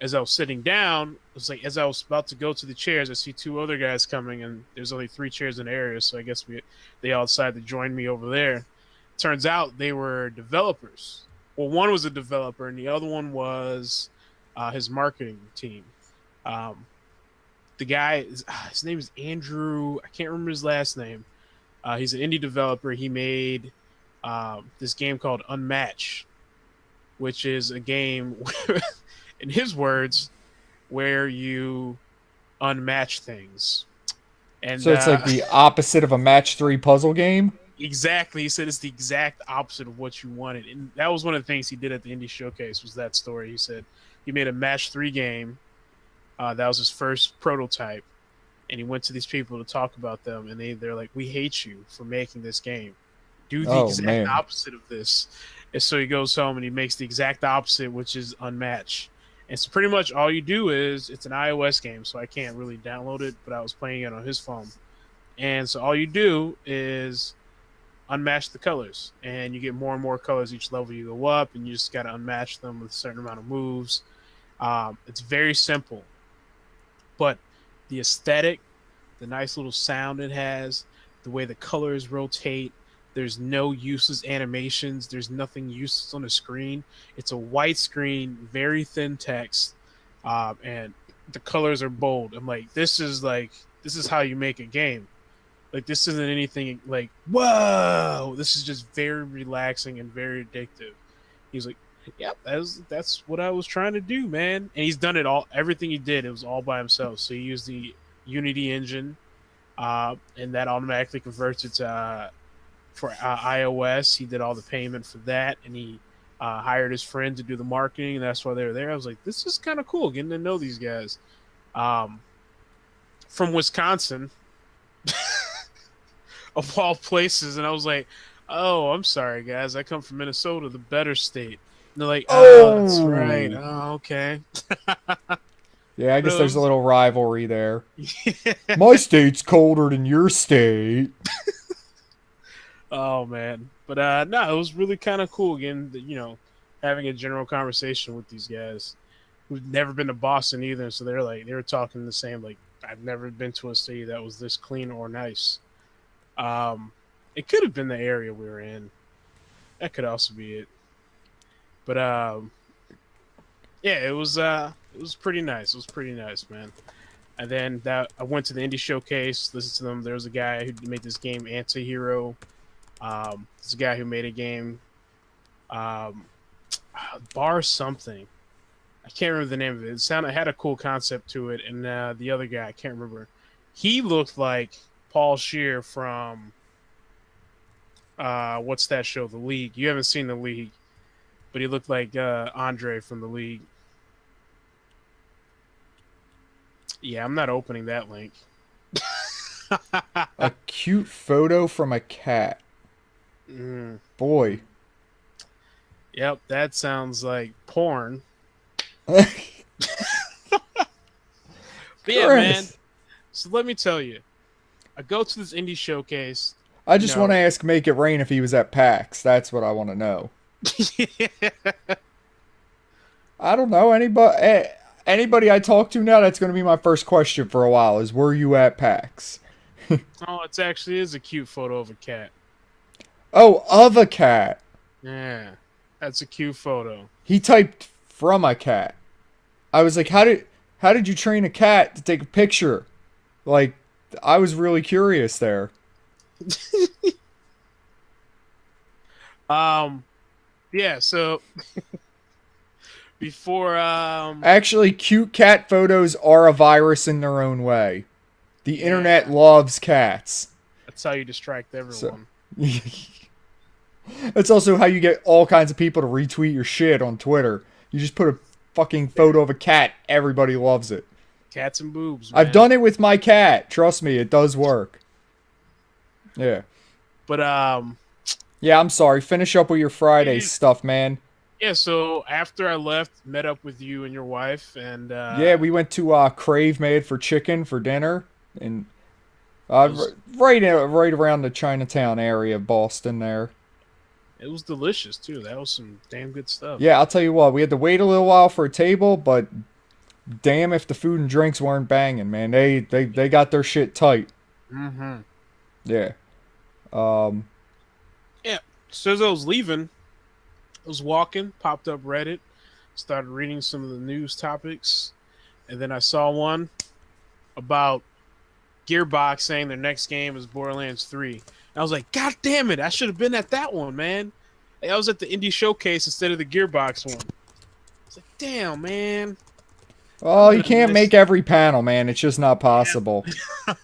[SPEAKER 2] as I was sitting down, it was like as I was about to go to the chairs, I see two other guys coming, and there's only 3 chairs in the area, so I guess they all decided to join me over there. Turns out they were developers. Well, one was a developer, and the other one was his marketing team. The guy, his name is Andrew. I can't remember his last name. He's an indie developer. He made this game called Unmatch, which is a game, in his words, where you unmatch things. And
[SPEAKER 1] so it's like the opposite of a match 3 puzzle game?
[SPEAKER 2] Exactly. He said it's the exact opposite of what you wanted. And that was one of the things he did at the Indie Showcase was that story. He said he made a match 3 game. That was his first prototype. And he went to these people to talk about them. And they're like, we hate you for making this game. Do the exact opposite of this. And so he goes home and he makes the exact opposite, which is Unmatch. And so pretty much all you do is, it's an iOS game, so I can't really download it, but I was playing it on his phone. And so all you do is unmatch the colors, and you get more and more colors each level you go up, and you just got to unmatch them with a certain amount of moves. It's very simple, but the aesthetic, the nice little sound it has, the way the colors rotate, there's no useless animations, there's nothing useless on the screen. It's a white screen, very thin text, and the colors are bold. I'm like, this is how you make a game. Like, this isn't anything like, whoa, this is just very relaxing and very addictive. He's like, yep, that's what I was trying to do, man. And he's done it all. Everything he did, it was all by himself. So he used the Unity engine, and that automatically converts it to for iOS. He did all the payment for that, and he hired his friend to do the marketing, and that's why they were there. I was like, this is kind of cool, getting to know these guys. From Wisconsin, of all places, and I was like, oh, I'm sorry, guys. I come from Minnesota, the better state. And they're like, oh, that's right. Oh, okay.
[SPEAKER 1] Yeah, I guess there's a little rivalry there. Yeah. My state's colder than your state.
[SPEAKER 2] Oh, man. But, no, it was really kind of cool, again, having a general conversation with these guys who've never been to Boston either. So they were talking the same, like, I've never been to a city that was this clean or nice. It could have been the area we were in. That could also be it. But yeah, it was pretty nice. It was pretty nice, man. And then I went to the Indie Showcase, listened to them. There was a guy who made this game, Antihero. There's a guy who made a game, Bar something. I can't remember the name of it. It had a cool concept to it. And the other guy, I can't remember. He looked like Paul Scheer from what's that show? The League. You haven't seen The League. but he looked like Andre from the league. Yeah, I'm not opening that link.
[SPEAKER 1] A cute photo from a cat. Boy.
[SPEAKER 2] Yep, that sounds like porn. But yeah, man. So let me tell you, I go to this indie showcase.
[SPEAKER 1] I just want to ask Make It Rain if he was at PAX. That's what I want to know. I don't know. Anybody I talk to now, that's going to be my first question for a while is, were you at PAX?
[SPEAKER 2] Oh, it actually is a cute photo of a cat.
[SPEAKER 1] Oh, of a cat.
[SPEAKER 2] Yeah, that's a cute photo.
[SPEAKER 1] He typed from a cat. I was like, how did you train a cat to take a picture? Like, I was really curious there.
[SPEAKER 2] Yeah, so before
[SPEAKER 1] actually, cute cat photos are a virus in their own way. The internet loves cats.
[SPEAKER 2] That's how you distract everyone.
[SPEAKER 1] That's also how you get all kinds of people to retweet your shit on Twitter. You just put a fucking photo of a cat, everybody loves it.
[SPEAKER 2] Cats and boobs, man.
[SPEAKER 1] I've done it with my cat. Trust me, it does work. Yeah.
[SPEAKER 2] But
[SPEAKER 1] yeah, I'm sorry. Finish up with your Friday stuff, man.
[SPEAKER 2] Yeah, so after I left, met up with you and your wife, and
[SPEAKER 1] yeah, we went to Crave Made for Chicken for dinner, and right around the Chinatown area of Boston there.
[SPEAKER 2] It was delicious too. That was some damn good stuff.
[SPEAKER 1] Yeah, I'll tell you what. We had to wait a little while for a table, but damn if the food and drinks weren't banging, man. They got their shit tight.
[SPEAKER 2] Mm-hmm.
[SPEAKER 1] Yeah.
[SPEAKER 2] Yeah. So as I was leaving, I was walking, popped up Reddit, started reading some of the news topics, and then I saw one about Gearbox saying their next game is Borderlands 3. And I was like, God damn it, I should have been at that one, man. I was at the indie showcase instead of the Gearbox one. I was like, damn, man.
[SPEAKER 1] Oh, you can't make every panel, man. It's just not possible.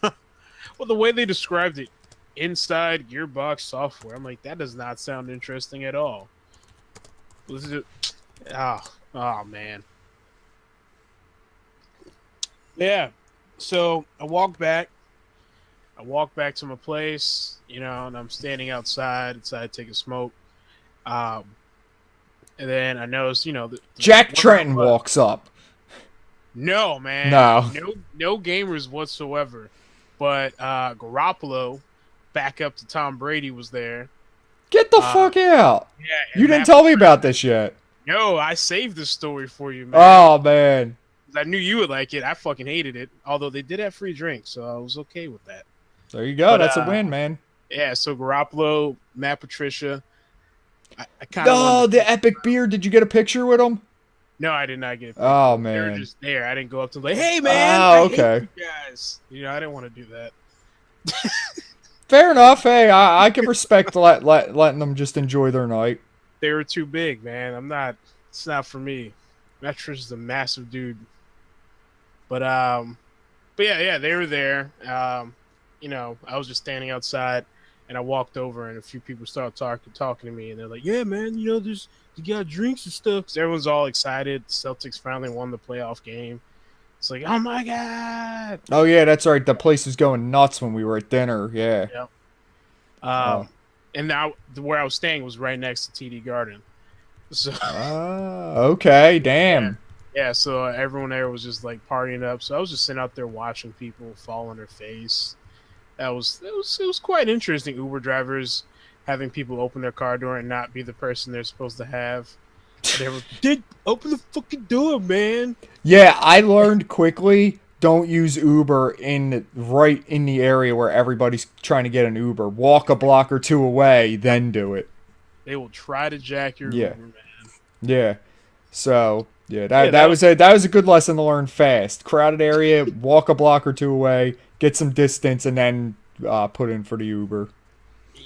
[SPEAKER 2] Well, the way they described it, inside Gearbox software, I'm like, that does not sound interesting at all. Oh, man. Yeah. So I walked back to my place, and I'm standing outside, decided to take a smoke. And then I noticed,
[SPEAKER 1] Jack Trenton walks up.
[SPEAKER 2] No, man. No gamers whatsoever. But Garoppolo, back up to Tom Brady, was there.
[SPEAKER 1] Get the fuck out.
[SPEAKER 2] Yeah,
[SPEAKER 1] you didn't tell me about this yet.
[SPEAKER 2] No, I saved this story for you, man.
[SPEAKER 1] Oh, man.
[SPEAKER 2] I knew you would like it. I fucking hated it. Although they did have free drinks, so I was okay with that.
[SPEAKER 1] There you go. That's a win, man.
[SPEAKER 2] Yeah, so Garoppolo, Matt Patricia. I kind of
[SPEAKER 1] the epic beard. Did you get a picture with him?
[SPEAKER 2] No, I did not get a picture.
[SPEAKER 1] Oh, man.
[SPEAKER 2] They were just there. I didn't go up to them like, hey, man.
[SPEAKER 1] Oh, okay.
[SPEAKER 2] I hate you guys. I didn't want to do that.
[SPEAKER 1] Fair enough. Hey, I can respect letting them just enjoy their night.
[SPEAKER 2] They were too big, man. It's not for me. Matt Patricia's a massive dude. But yeah, they were there. I was just standing outside, and I walked over, and a few people started talking to me, and they're like, "Yeah, man, you got drinks and stuff." Because everyone's all excited. The Celtics finally won the playoff game. It's like, oh my god!
[SPEAKER 1] Oh yeah, that's right. The place was going nuts when we were at dinner. Yeah.
[SPEAKER 2] Yep. And now where I was staying was right next to TD Garden. So.
[SPEAKER 1] Okay. Damn.
[SPEAKER 2] Yeah, so everyone there was just like partying up. So I was just sitting out there watching people fall on their face. It was quite interesting. Uber drivers having people open their car door and not be the person they're supposed to have. They were, open the fucking door, man.
[SPEAKER 1] Yeah, I learned quickly. Don't use Uber right in the area where everybody's trying to get an Uber. Walk a block or two away, then do it.
[SPEAKER 2] They will try to jack your Uber, man.
[SPEAKER 1] Yeah. So. Yeah, that was a good lesson to learn fast. Crowded area, walk a block or two away, get some distance, and then put in for the Uber.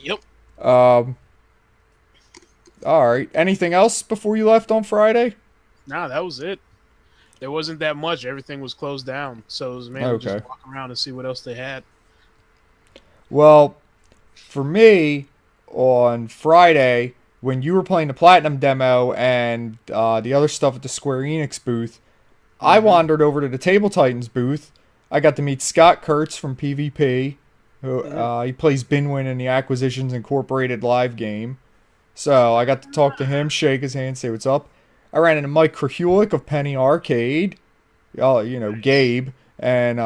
[SPEAKER 2] Yep.
[SPEAKER 1] All right. Anything else before you left on Friday?
[SPEAKER 2] Nah, that was it. There wasn't that much. Everything was closed down, so it was mainly just walk around and see what else they had.
[SPEAKER 1] Well, for me, on Friday, when you were playing the Platinum demo and the other stuff at the Square Enix booth, I wandered over to the Table Titans booth. I got to meet Scott Kurtz from PvP. He plays Binwin in the Acquisitions Incorporated live game. So I got to talk to him, shake his hand, say what's up. I ran into Mike Krahulik of Penny Arcade, Gabe, and,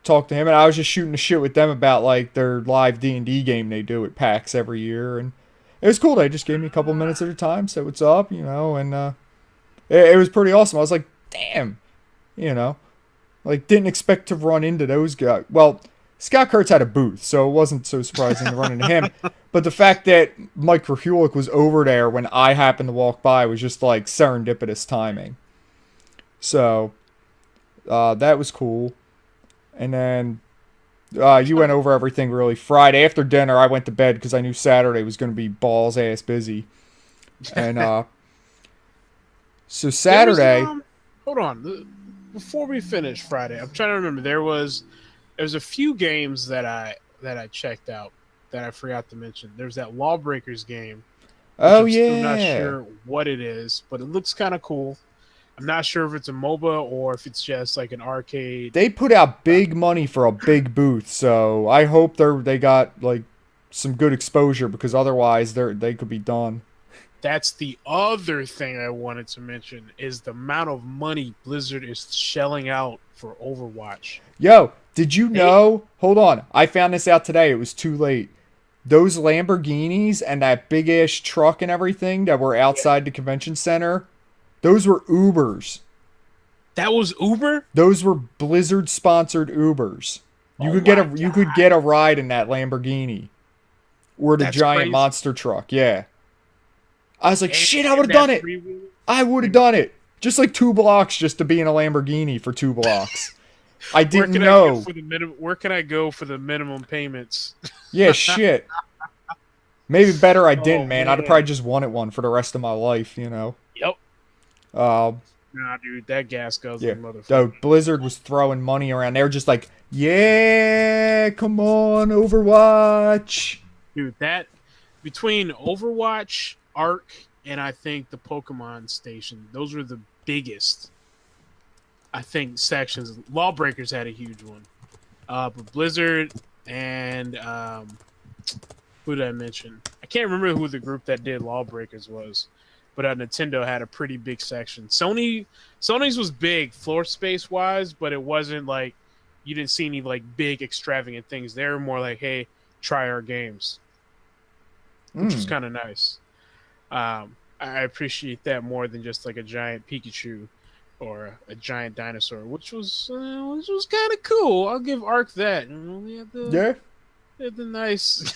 [SPEAKER 1] talked to him. And I was just shooting the shit with them about, like, their live D&D game they do at PAX every year. And it was cool. They just gave me a couple minutes at a time, said what's up, and it was pretty awesome. I was like, damn, like, didn't expect to run into those guys. Well, Scott Kurtz had a booth, so it wasn't so surprising to run into him. But the fact that Mike Krahulik was over there when I happened to walk by was just like serendipitous timing. So that was cool. And then you went over everything really. Friday after dinner, I went to bed because I knew Saturday was going to be balls ass busy. And so Saturday.
[SPEAKER 2] Hold on, before we finish Friday, I'm trying to remember. There was a few games that I checked out that I forgot to mention. There's that Lawbreakers game.
[SPEAKER 1] Oh, yeah.
[SPEAKER 2] I'm not sure what it is, but it looks kind of cool. I'm not sure if it's a MOBA or if it's just like an arcade.
[SPEAKER 1] They put out big money for a big booth, so I hope they got like some good exposure because otherwise they could be done.
[SPEAKER 2] That's the other thing I wanted to mention is the amount of money Blizzard is shelling out for Overwatch.
[SPEAKER 1] Yo, did you know? Hold on. I found this out today. It was too late. Those Lamborghinis and that big-ass truck and everything that were outside the convention center, those were Ubers.
[SPEAKER 2] That was Uber?
[SPEAKER 1] Those were Blizzard-sponsored Ubers. You could get a ride in that Lamborghini. Or the giant crazy monster truck. Yeah. I was like, shit, I would have done it. I would have done it. Just like 2 blocks just to be in a Lamborghini for 2 blocks. I didn't know.
[SPEAKER 2] Where can I go for the minimum payments?
[SPEAKER 1] Yeah, shit. Maybe better I didn't, man. I'd have probably just wanted one for the rest of my life,
[SPEAKER 2] Yep.
[SPEAKER 1] Nah,
[SPEAKER 2] dude, that gas goes
[SPEAKER 1] yeah.
[SPEAKER 2] motherfucker.
[SPEAKER 1] So Blizzard was throwing money around. They were just like, yeah, come on, Overwatch.
[SPEAKER 2] Dude, that between Overwatch, Arc, and I think the Pokemon Station, those were the biggest, I think, sections. Lawbreakers had a huge one. But Blizzard and who did I mention? I can't remember who the group that did Lawbreakers was, but Nintendo had a pretty big section. Sony's was big floor space wise, but it wasn't like you didn't see any like big extravagant things. They were more like, hey, try our games, which was kind of nice. I appreciate that more than just like a giant Pikachu or a giant dinosaur, which was kind of cool. I'll give Arc that. They had the nice,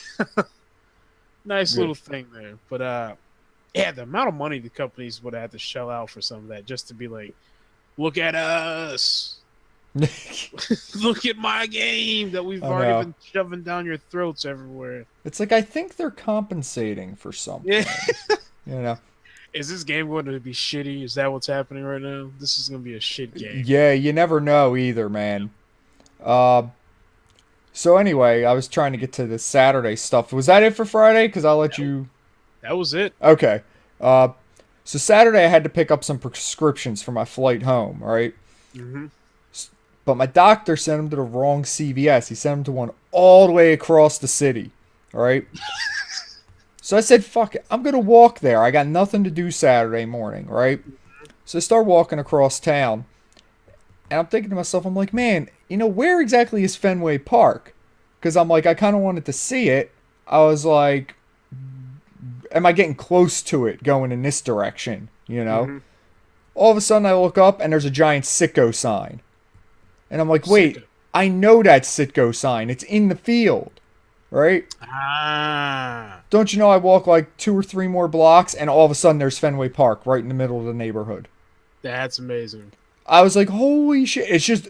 [SPEAKER 2] nice little thing there. But yeah, the amount of money the companies would have to shell out for some of that just to be like, look at us. Look at my game that we've already been shoving down your throats everywhere.
[SPEAKER 1] It's like I think they're compensating for something. Yeah.
[SPEAKER 2] Is this game going to be shitty? Is that what's happening right now? This is going to be a shit game.
[SPEAKER 1] Yeah, you never know either, man. So anyway, I was trying to get to the Saturday stuff. Was that it for Friday? Because I'll let you...
[SPEAKER 2] That was it.
[SPEAKER 1] Okay. So Saturday I had to pick up some prescriptions for my flight home, right?
[SPEAKER 2] Mm-hmm.
[SPEAKER 1] But my doctor sent them to the wrong CVS. He sent them to one all the way across the city, all right? So I said, fuck it, I'm going to walk there. I got nothing to do Saturday morning, right? So I start walking across town. And I'm thinking to myself, I'm like, man, where exactly is Fenway Park? Because I'm like, I kind of wanted to see it. I was like, am I getting close to it going in this direction, Mm-hmm. All of a sudden I look up and there's a giant Sitco sign. And I'm like, wait, Sitco. I know that Sitco sign. It's in the field, right? Don't you know I walk like 2 or 3 more blocks and all of a sudden there's Fenway Park right in the middle of the neighborhood.
[SPEAKER 2] That's amazing.
[SPEAKER 1] I was like, holy shit. It's just,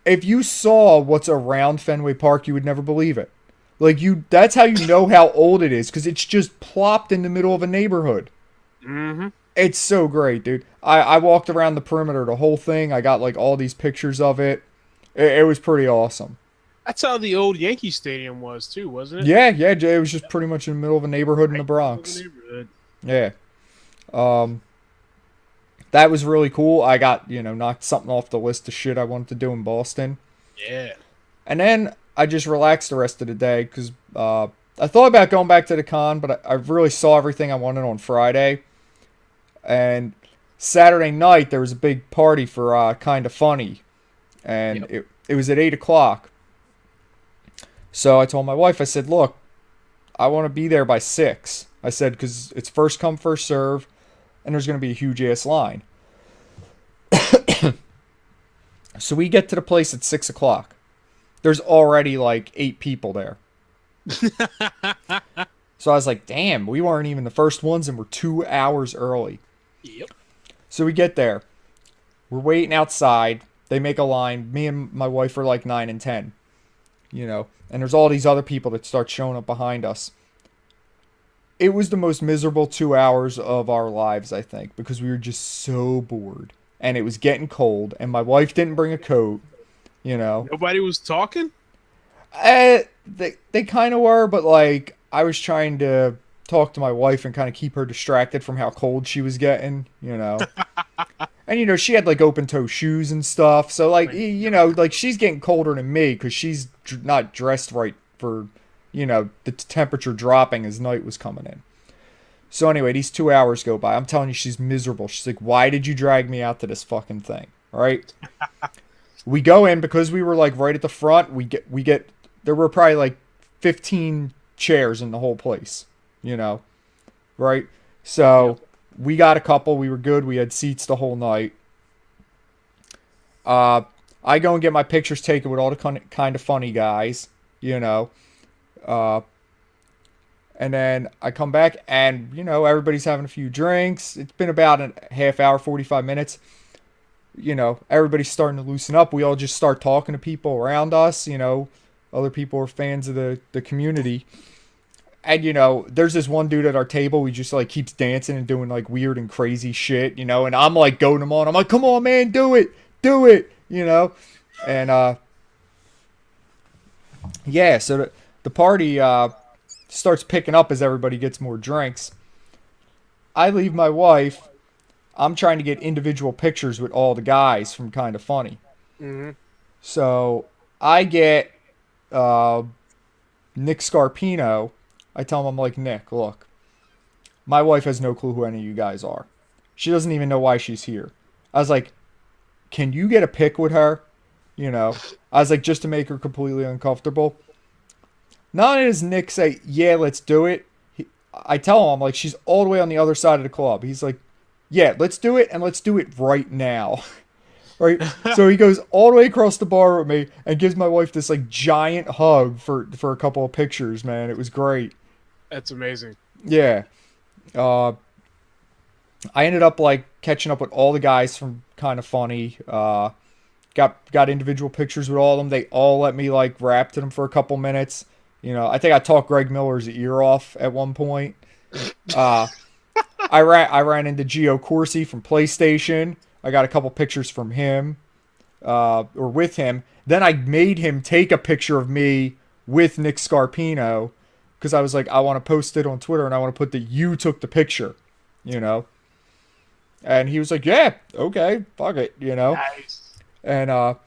[SPEAKER 1] if you saw what's around Fenway Park, you would never believe it. Like, that's how you know how old it is, because it's just plopped in the middle of a neighborhood.
[SPEAKER 2] Mm-hmm.
[SPEAKER 1] It's so great, dude. I walked around the perimeter, the whole thing. I got, like, all these pictures of it. It was pretty awesome.
[SPEAKER 2] That's how the old Yankee Stadium was too, wasn't it?
[SPEAKER 1] Yeah, yeah, Jay. It was just pretty much in the middle of a neighborhood in
[SPEAKER 2] Right
[SPEAKER 1] the
[SPEAKER 2] in the middle of
[SPEAKER 1] Bronx.
[SPEAKER 2] the neighborhood.
[SPEAKER 1] Yeah. Um, that was really cool. I got, knocked something off the list of shit I wanted to do in Boston.
[SPEAKER 2] Yeah.
[SPEAKER 1] And then I just relaxed the rest of the day because I thought about going back to the con, but I really saw everything I wanted on Friday. And Saturday night, there was a big party for Kind of Funny. And
[SPEAKER 2] Yep.
[SPEAKER 1] it was at 8 o'clock. So I told my wife, I said, look, I want to be there by 6. I said, because it's first come, first serve, and there's going to be a huge ass line. So we get to the place at 6 o'clock. There's already like 8 people there. So I was like, damn, we weren't even the first ones and we're 2 hours early.
[SPEAKER 2] Yep.
[SPEAKER 1] So we get there. We're waiting outside. They make a line. Me and my wife are like 9 and 10. And there's all these other people that start showing up behind us. It was the most miserable 2 hours of our lives, I think, because we were just so bored. And it was getting cold, and my wife didn't bring a coat,
[SPEAKER 2] Nobody was talking?
[SPEAKER 1] They kind of were, but, like, I was trying to talk to my wife and kind of keep her distracted from how cold she was getting, And, she had, like, open-toe shoes and stuff. So, like, like, she's getting colder than me because she's not dressed right for, the temperature dropping as night was coming in. So, anyway, these 2 hours go by. I'm telling you, she's miserable. She's like, why did you drag me out to this fucking thing? All right? We go in because we were, like, right at the front. We get, there were probably, like, 15 chairs in the whole place, right? So... We got a couple. We were good. We had seats the whole night. I go and get my pictures taken with all the kind of funny guys, And then I come back and, everybody's having a few drinks. It's been about a half hour, 45 minutes. Everybody's starting to loosen up. We all just start talking to people around us. Other people are fans of the community. And, there's this one dude at our table. He just, like, keeps dancing and doing, like, weird and crazy shit, And I'm, like, goading him on. I'm like, come on, man, do it. Do it, And, yeah, so the party starts picking up as everybody gets more drinks. I leave my wife. I'm trying to get individual pictures with all the guys from Kind of Funny.
[SPEAKER 2] Mm-hmm.
[SPEAKER 1] So I get Nick Scarpino. I tell him, I'm like, Nick, look, my wife has no clue who any of you guys are. She doesn't even know why she's here. I was like, can you get a pic with her? I was like, just to make her completely uncomfortable. Not only does Nick say, yeah, let's do it. I tell him, I'm like, she's all the way on the other side of the club. He's like, yeah, let's do it, and let's do it right now. Right? So he goes all the way across the bar with me and gives my wife this, like, giant hug for a couple of pictures, man. It was great.
[SPEAKER 2] That's amazing.
[SPEAKER 1] Yeah. I ended up, like, catching up with all the guys from Kind of Funny. Got individual pictures with all of them. They all let me, like, rap to them for a couple minutes. I think I talked Greg Miller's ear off at one point. I ran into Gio Corsi from PlayStation. I got a couple pictures from him, or with him. Then I made him take a picture of me with Nick Scarpino. Because I was like, I want to post it on Twitter and I want to put that you took the picture, And he was like, yeah, okay, fuck it,
[SPEAKER 2] Nice.
[SPEAKER 1] And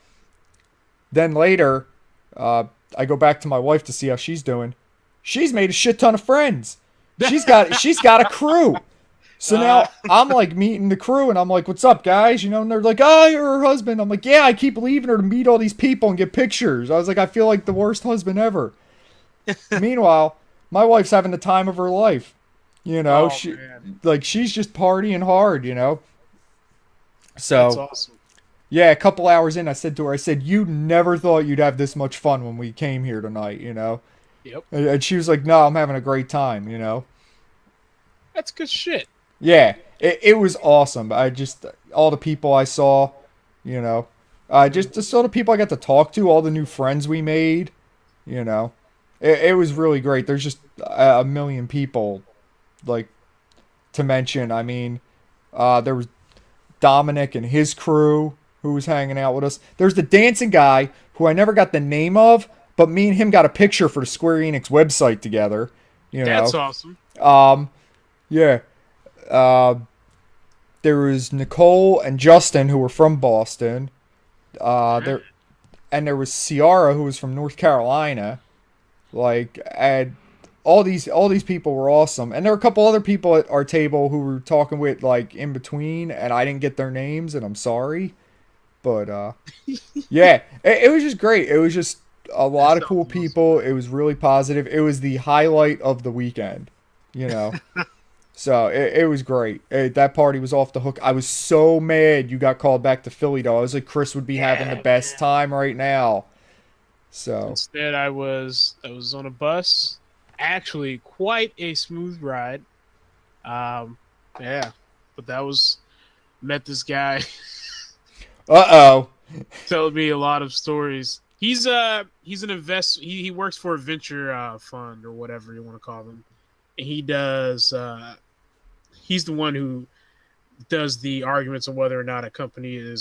[SPEAKER 1] then later, I go back to my wife to see how she's doing. She's made a shit ton of friends. She's got a crew. So now I'm like meeting the crew and I'm like, what's up, guys? And they're like, oh, you're her husband. I'm like, yeah, I keep leaving her to meet all these people and get pictures. I was like, I feel like the worst husband ever. Meanwhile, my wife's having the time of her life. She's just partying hard, So
[SPEAKER 2] that's awesome.
[SPEAKER 1] Yeah, a couple hours in, I said to her, you never thought you'd have this much fun when we came here tonight,
[SPEAKER 2] Yep.
[SPEAKER 1] And she was like, no, I'm having a great time,
[SPEAKER 2] That's good shit.
[SPEAKER 1] Yeah, it was awesome. All the people I saw, just all the people I got to talk to, all the new friends we made, It was really great. There's just a million people, like, to mention. I mean, there was Dominic and his crew who was hanging out with us. There's the dancing guy who I never got the name of, but me and him got a picture for the Square Enix website together.
[SPEAKER 2] That's awesome.
[SPEAKER 1] Yeah. There was Nicole and Justin who were from Boston. There was Ciara who was from North Carolina. And all these people were awesome. And there were a couple other people at our table who were talking with in between, and I didn't get their names, and I'm sorry. But yeah, it was just great. It was just a lot of cool people. It was really positive. It was the highlight of the weekend, So it was great. That party was off the hook. I was so mad you got called back to Philly, though. I was like, Chris would be having the best time right now. So
[SPEAKER 2] instead, I was on a bus. Actually, quite a smooth ride. Yeah, but met this guy. Telling me a lot of stories. He's an investor. He works for a venture fund or whatever you want to call them. And he does. He's the one who does the arguments on whether or not a company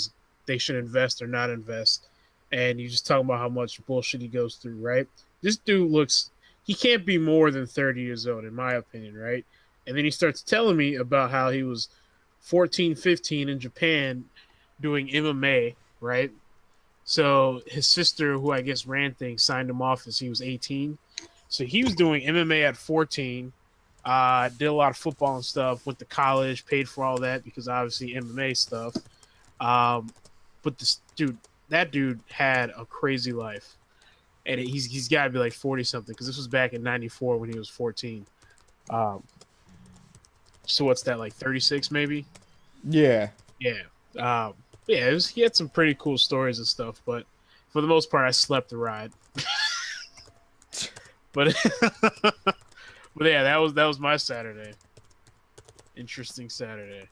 [SPEAKER 2] they should invest or not invest. And he's just talking about how much bullshit he goes through, right? This dude he can't be more than 30 years old, in my opinion, right? And then he starts telling me about how he was 14, 15 in Japan doing MMA, right? So his sister, who I guess ran things, signed him off as he was 18. So he was doing MMA at 14, did a lot of football and stuff, went to college, paid for all that because obviously MMA stuff. But that dude had a crazy life. And he's got to be like 40-something because this was back in 94 when he was 14. So what's that, like 36 maybe?
[SPEAKER 1] Yeah.
[SPEAKER 2] Yeah. He had some pretty cool stories and stuff, but for the most part, I slept the ride. but yeah, that was my Saturday. Interesting Saturday.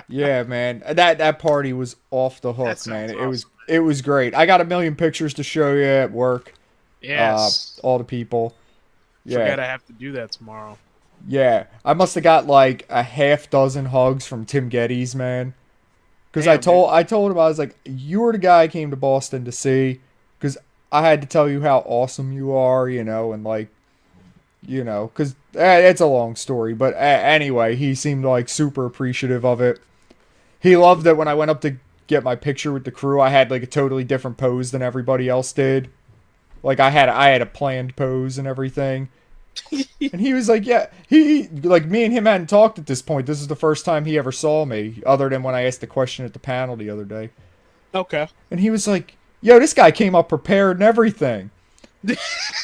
[SPEAKER 1] Yeah, man, that party was off the hook, man. Awesome. It was great. I got a million pictures to show you at work.
[SPEAKER 2] Yes,
[SPEAKER 1] all the people.
[SPEAKER 2] Yeah, forgot I have to do that tomorrow.
[SPEAKER 1] Yeah, I must have got like a half dozen hugs from Tim Gettys, man. Because I told him, I was like, you were the guy I came to Boston to see, because I had to tell you how awesome you are, and because it's a long story, but anyway, he seemed like super appreciative of it. He loved that when I went up to get my picture with the crew, I had like a totally different pose than everybody else did. Like I had a planned pose and everything. And he was like, yeah, he like me and him hadn't talked at this point. This is the first time he ever saw me, other than when I asked the question at the panel the other day.
[SPEAKER 2] Okay.
[SPEAKER 1] And he was like, yo, this guy came up prepared and everything.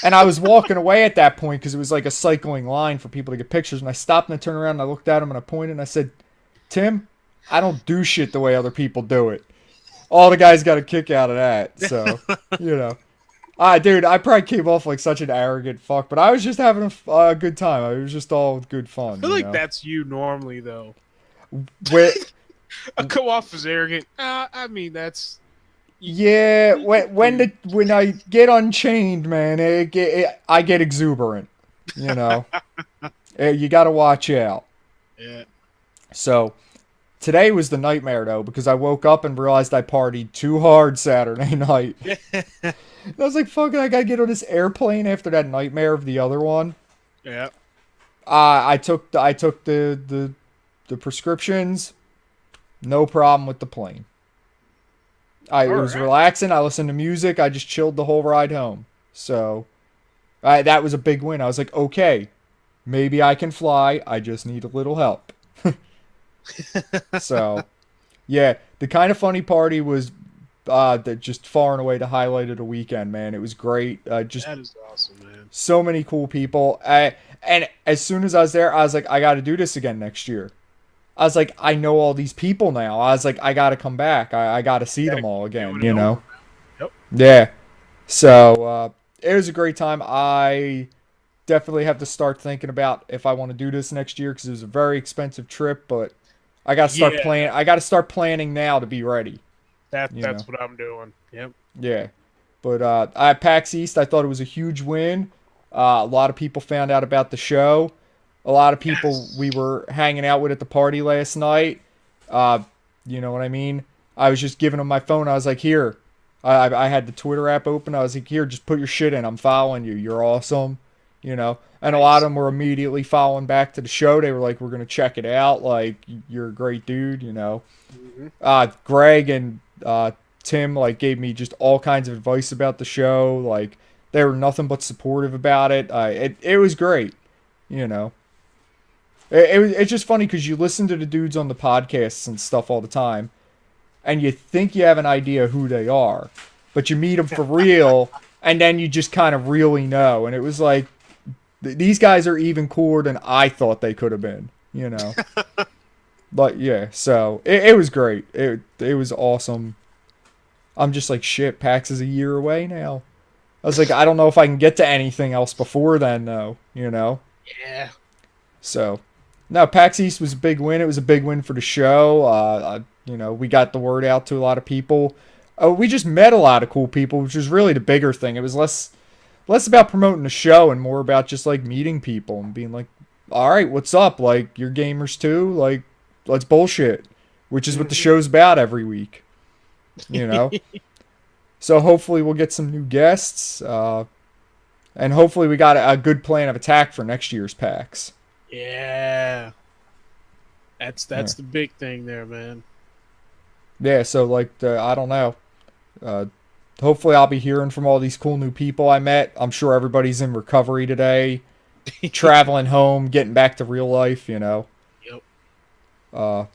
[SPEAKER 1] And I was walking away at that point because it was like a cycling line for people to get pictures. And I stopped and I turned around and I looked at him and I pointed and I said, Tim, I don't do shit the way other people do it. All the guys got a kick out of that. So, dude, I probably came off like such an arrogant fuck, but I was just having a good time. It was just all good fun.
[SPEAKER 2] I feel like that's you normally, though.
[SPEAKER 1] I
[SPEAKER 2] come off as arrogant. I mean, that's...
[SPEAKER 1] Yeah, when I get unchained, man, I get exuberant. You got to watch out.
[SPEAKER 2] Yeah.
[SPEAKER 1] So, today was the nightmare, though, because I woke up and realized I partied too hard Saturday night. I was like, fuck it, I gotta get on this airplane after that nightmare of the other one.
[SPEAKER 2] Yeah.
[SPEAKER 1] I took the prescriptions. No problem with the plane. It was relaxing. I listened to music. I just chilled the whole ride home. So, that was a big win. I was like, okay, maybe I can fly. I just need a little help. So, yeah, the kind of funny party was that just far and away the highlight of the weekend, man. It was great. That
[SPEAKER 2] is awesome, man.
[SPEAKER 1] So many cool people. And as soon as I was there, I was like, I got to do this again next year. I was like, I know all these people now. I was like, I got to come back. I got to see them all again, Yep. Yeah. So, it was a great time. I definitely have to start thinking about if I want to do this next year because it was a very expensive trip, but I got to start planning. I got to start planning now to be ready.
[SPEAKER 2] That's what I'm doing. Yep.
[SPEAKER 1] Yeah. But at Pax East, I thought it was a huge win. A lot of people found out about the show. A lot of people we were hanging out with at the party last night. You know what I mean? I was just giving them my phone. I was like, here, I had the Twitter app open. I was like, here, just put your shit in. I'm following you. You're awesome. You know, and a lot of them were immediately following back to the show. They were like, we're going to check it out. Like, you're a great dude, you know. Greg and Tim, like, gave me just all kinds of advice about the show. Like, they were nothing but supportive about it. It was great, you know. It's just funny because you listen to the dudes on the podcasts and stuff all the time, and you think you have an idea who they are, but you meet them for real, and then you just kind of really know. And it was like, these guys are even cooler than I thought they could have been, you know. But yeah, so it was great. It was awesome. I'm just like, shit, PAX is a year away now. I was like, I don't know if I can get to anything else before then, though, you know.
[SPEAKER 2] Yeah.
[SPEAKER 1] So, no, PAX East was a big win. It was a big win for the show. You know, we got the word out to a lot of people. We just met a lot of cool people, which was really the bigger thing. It was less about promoting the show and more about just, like, meeting people and being like, all right, what's up? Like, you're gamers too? Like, let's bullshit, which is what the show's about every week, you know? So hopefully we'll get some new guests, and hopefully we got a good plan of attack for next year's PAX.
[SPEAKER 2] Yeah. That's the big thing there, man.
[SPEAKER 1] Yeah, so, like, I don't know. Hopefully I'll be hearing from all these cool new people I met. I'm sure everybody's in recovery today, traveling home, getting back to real life, you know.
[SPEAKER 2] Yep.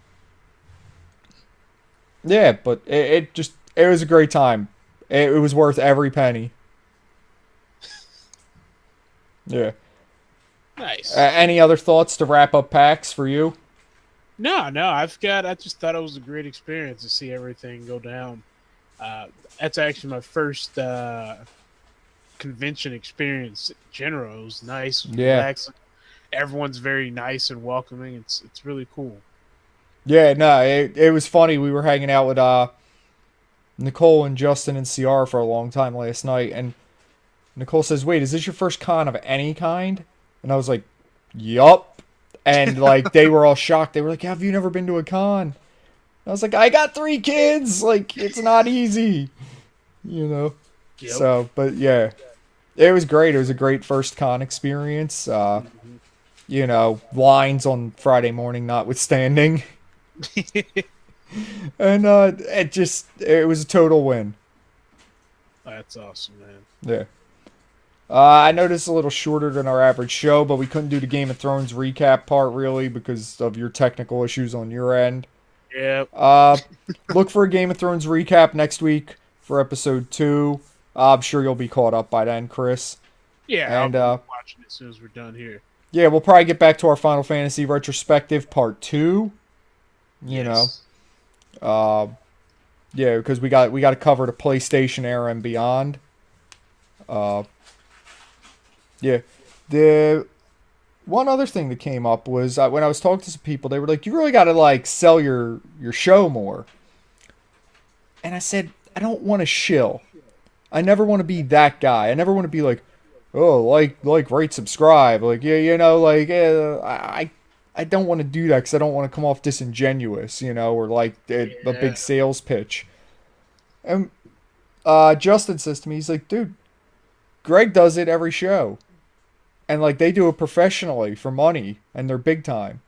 [SPEAKER 1] Yeah, but it was a great time. It was worth every penny. Yeah.
[SPEAKER 2] Nice.
[SPEAKER 1] Any other thoughts to wrap up PAX for you?
[SPEAKER 2] No. I just thought it was a great experience to see everything go down. That's actually my first convention experience in general. It was nice, relaxing. Everyone's very nice and welcoming. It's really cool.
[SPEAKER 1] Yeah, no, it was funny. We were hanging out with Nicole and Justin and Ciara for a long time last night, and Nicole says, wait, is this your first con of any kind? And I was like, yup. And, like, they were all shocked. They were like, have you never been to a con? And I was like, I got 3 kids. Like, it's not easy. You know? Yep. So, but, yeah. It was great. It was a great first con experience. You know, lines on Friday morning notwithstanding. And it was a total win.
[SPEAKER 2] That's awesome, man.
[SPEAKER 1] Yeah. I noticed a little shorter than our average show, but we couldn't do the Game of Thrones recap part really because of your technical issues on your end.
[SPEAKER 2] Yep.
[SPEAKER 1] Look for a Game of Thrones recap next week for episode 2. I'm sure you'll be caught up by then, Chris.
[SPEAKER 2] Yeah, and I'll be watching it as soon as we're done here.
[SPEAKER 1] Yeah, we'll probably get back to our Final Fantasy retrospective part 2. You know. Yeah, because we got to cover the PlayStation era and beyond. Yeah. The one other thing that came up was when I was talking to some people, they were like, you really got to, like, sell your show more. And I said, I don't want to shill. I never want to be that guy. I never want to be like, oh, like, rate, subscribe. Like, yeah, you know, like, I don't want to do that because I don't want to come off disingenuous, you know, or like a big sales pitch. And Justin says to me, he's like, dude, Greg does it every show. And, like, they do it professionally for money, and they're big time.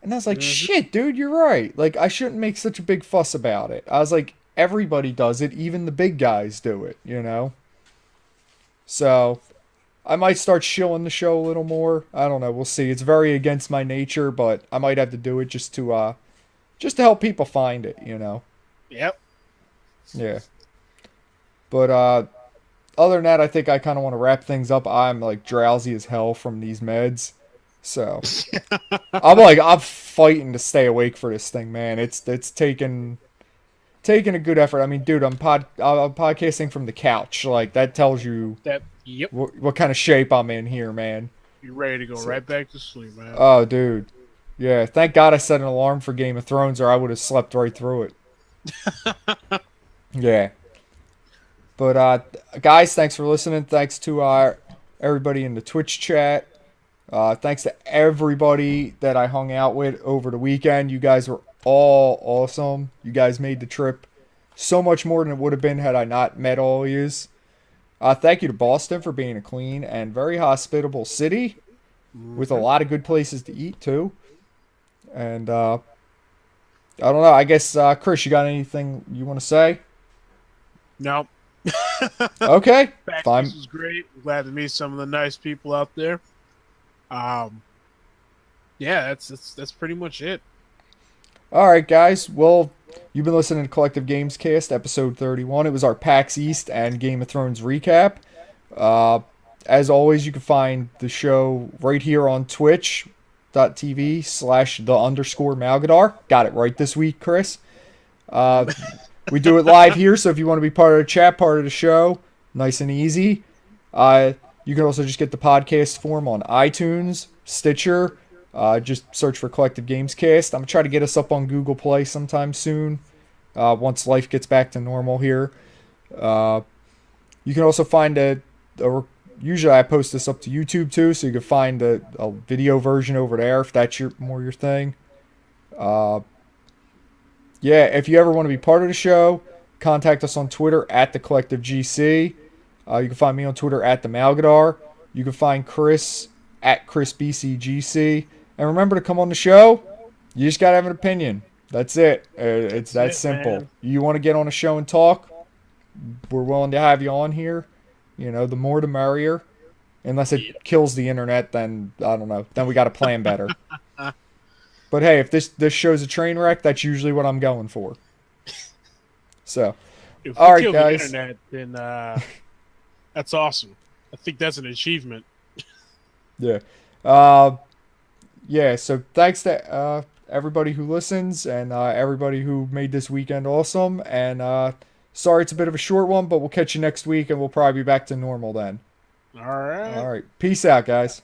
[SPEAKER 1] And I was like, shit, dude, you're right. Like, I shouldn't make such a big fuss about it. I was like, everybody does it. Even the big guys do it, you know? So, I might start shilling the show a little more. I don't know. We'll see. It's very against my nature, but I might have to do it just to help people find it, you know?
[SPEAKER 2] Yep.
[SPEAKER 1] Yeah. But, other than that, I think I kind of want to wrap things up. I'm, like, drowsy as hell from these meds. So, I'm fighting to stay awake for this thing, man. It's taking a good effort. I mean, dude, I'm podcasting from the couch. Like, that tells you what kind of shape I'm in here, man.
[SPEAKER 2] You're ready to go right back to sleep, man.
[SPEAKER 1] Oh, dude. Yeah, thank God I set an alarm for Game of Thrones or I would have slept right through it. Yeah. But, guys, thanks for listening. Thanks to everybody in the Twitch chat. Thanks to everybody that I hung out with over the weekend. You guys were all awesome. You guys made the trip so much more than it would have been had I not met all of yous. Thank you to Boston for being a clean and very hospitable city with a lot of good places to eat too. And I don't know. I guess Chris, you got anything you want to say?
[SPEAKER 2] No.
[SPEAKER 1] Okay,
[SPEAKER 2] Pax
[SPEAKER 1] fine.
[SPEAKER 2] East was great. Glad to meet some of the nice people out there. Yeah, that's pretty much it.
[SPEAKER 1] All right, guys. Well, you've been listening to Collective Games Cast, episode 31. It was our PAX East and Game of Thrones recap. As always, you can find the show right here on twitch.tv/the_Malgadar. Got it right this week, Chris. We do it live here, so if you want to be part of the chat, part of the show, nice and easy. You can also just get the podcast form on iTunes, Stitcher. Just search for Collective Games Cast. I'm going to try to get us up on Google Play sometime soon, once life gets back to normal here. You can also find usually I post this up to YouTube too, so you can find a video version over there if that's more your thing. Yeah, if you ever want to be part of the show, contact us on Twitter @TheCollectiveGC. You can find me on Twitter @TheMalgadar. You can find Chris @ChrisBCGC. And remember to come on the show. You just got to have an opinion. That's it. It's that simple. Man. You want to get on a show and talk? We're willing to have you on here. You know, the more the merrier. Unless it kills the internet, then I don't know. Then we got to plan better. But hey, if this show's a train wreck, that's usually what I'm going for. So,
[SPEAKER 2] if
[SPEAKER 1] all right,
[SPEAKER 2] kill
[SPEAKER 1] guys.
[SPEAKER 2] The internet, then that's awesome. I think that's an achievement.
[SPEAKER 1] Yeah. Yeah. So thanks to everybody who listens and everybody who made this weekend awesome. And sorry it's a bit of a short one, but we'll catch you next week, and we'll probably be back to normal then.
[SPEAKER 2] All right.
[SPEAKER 1] All right. Peace out, guys.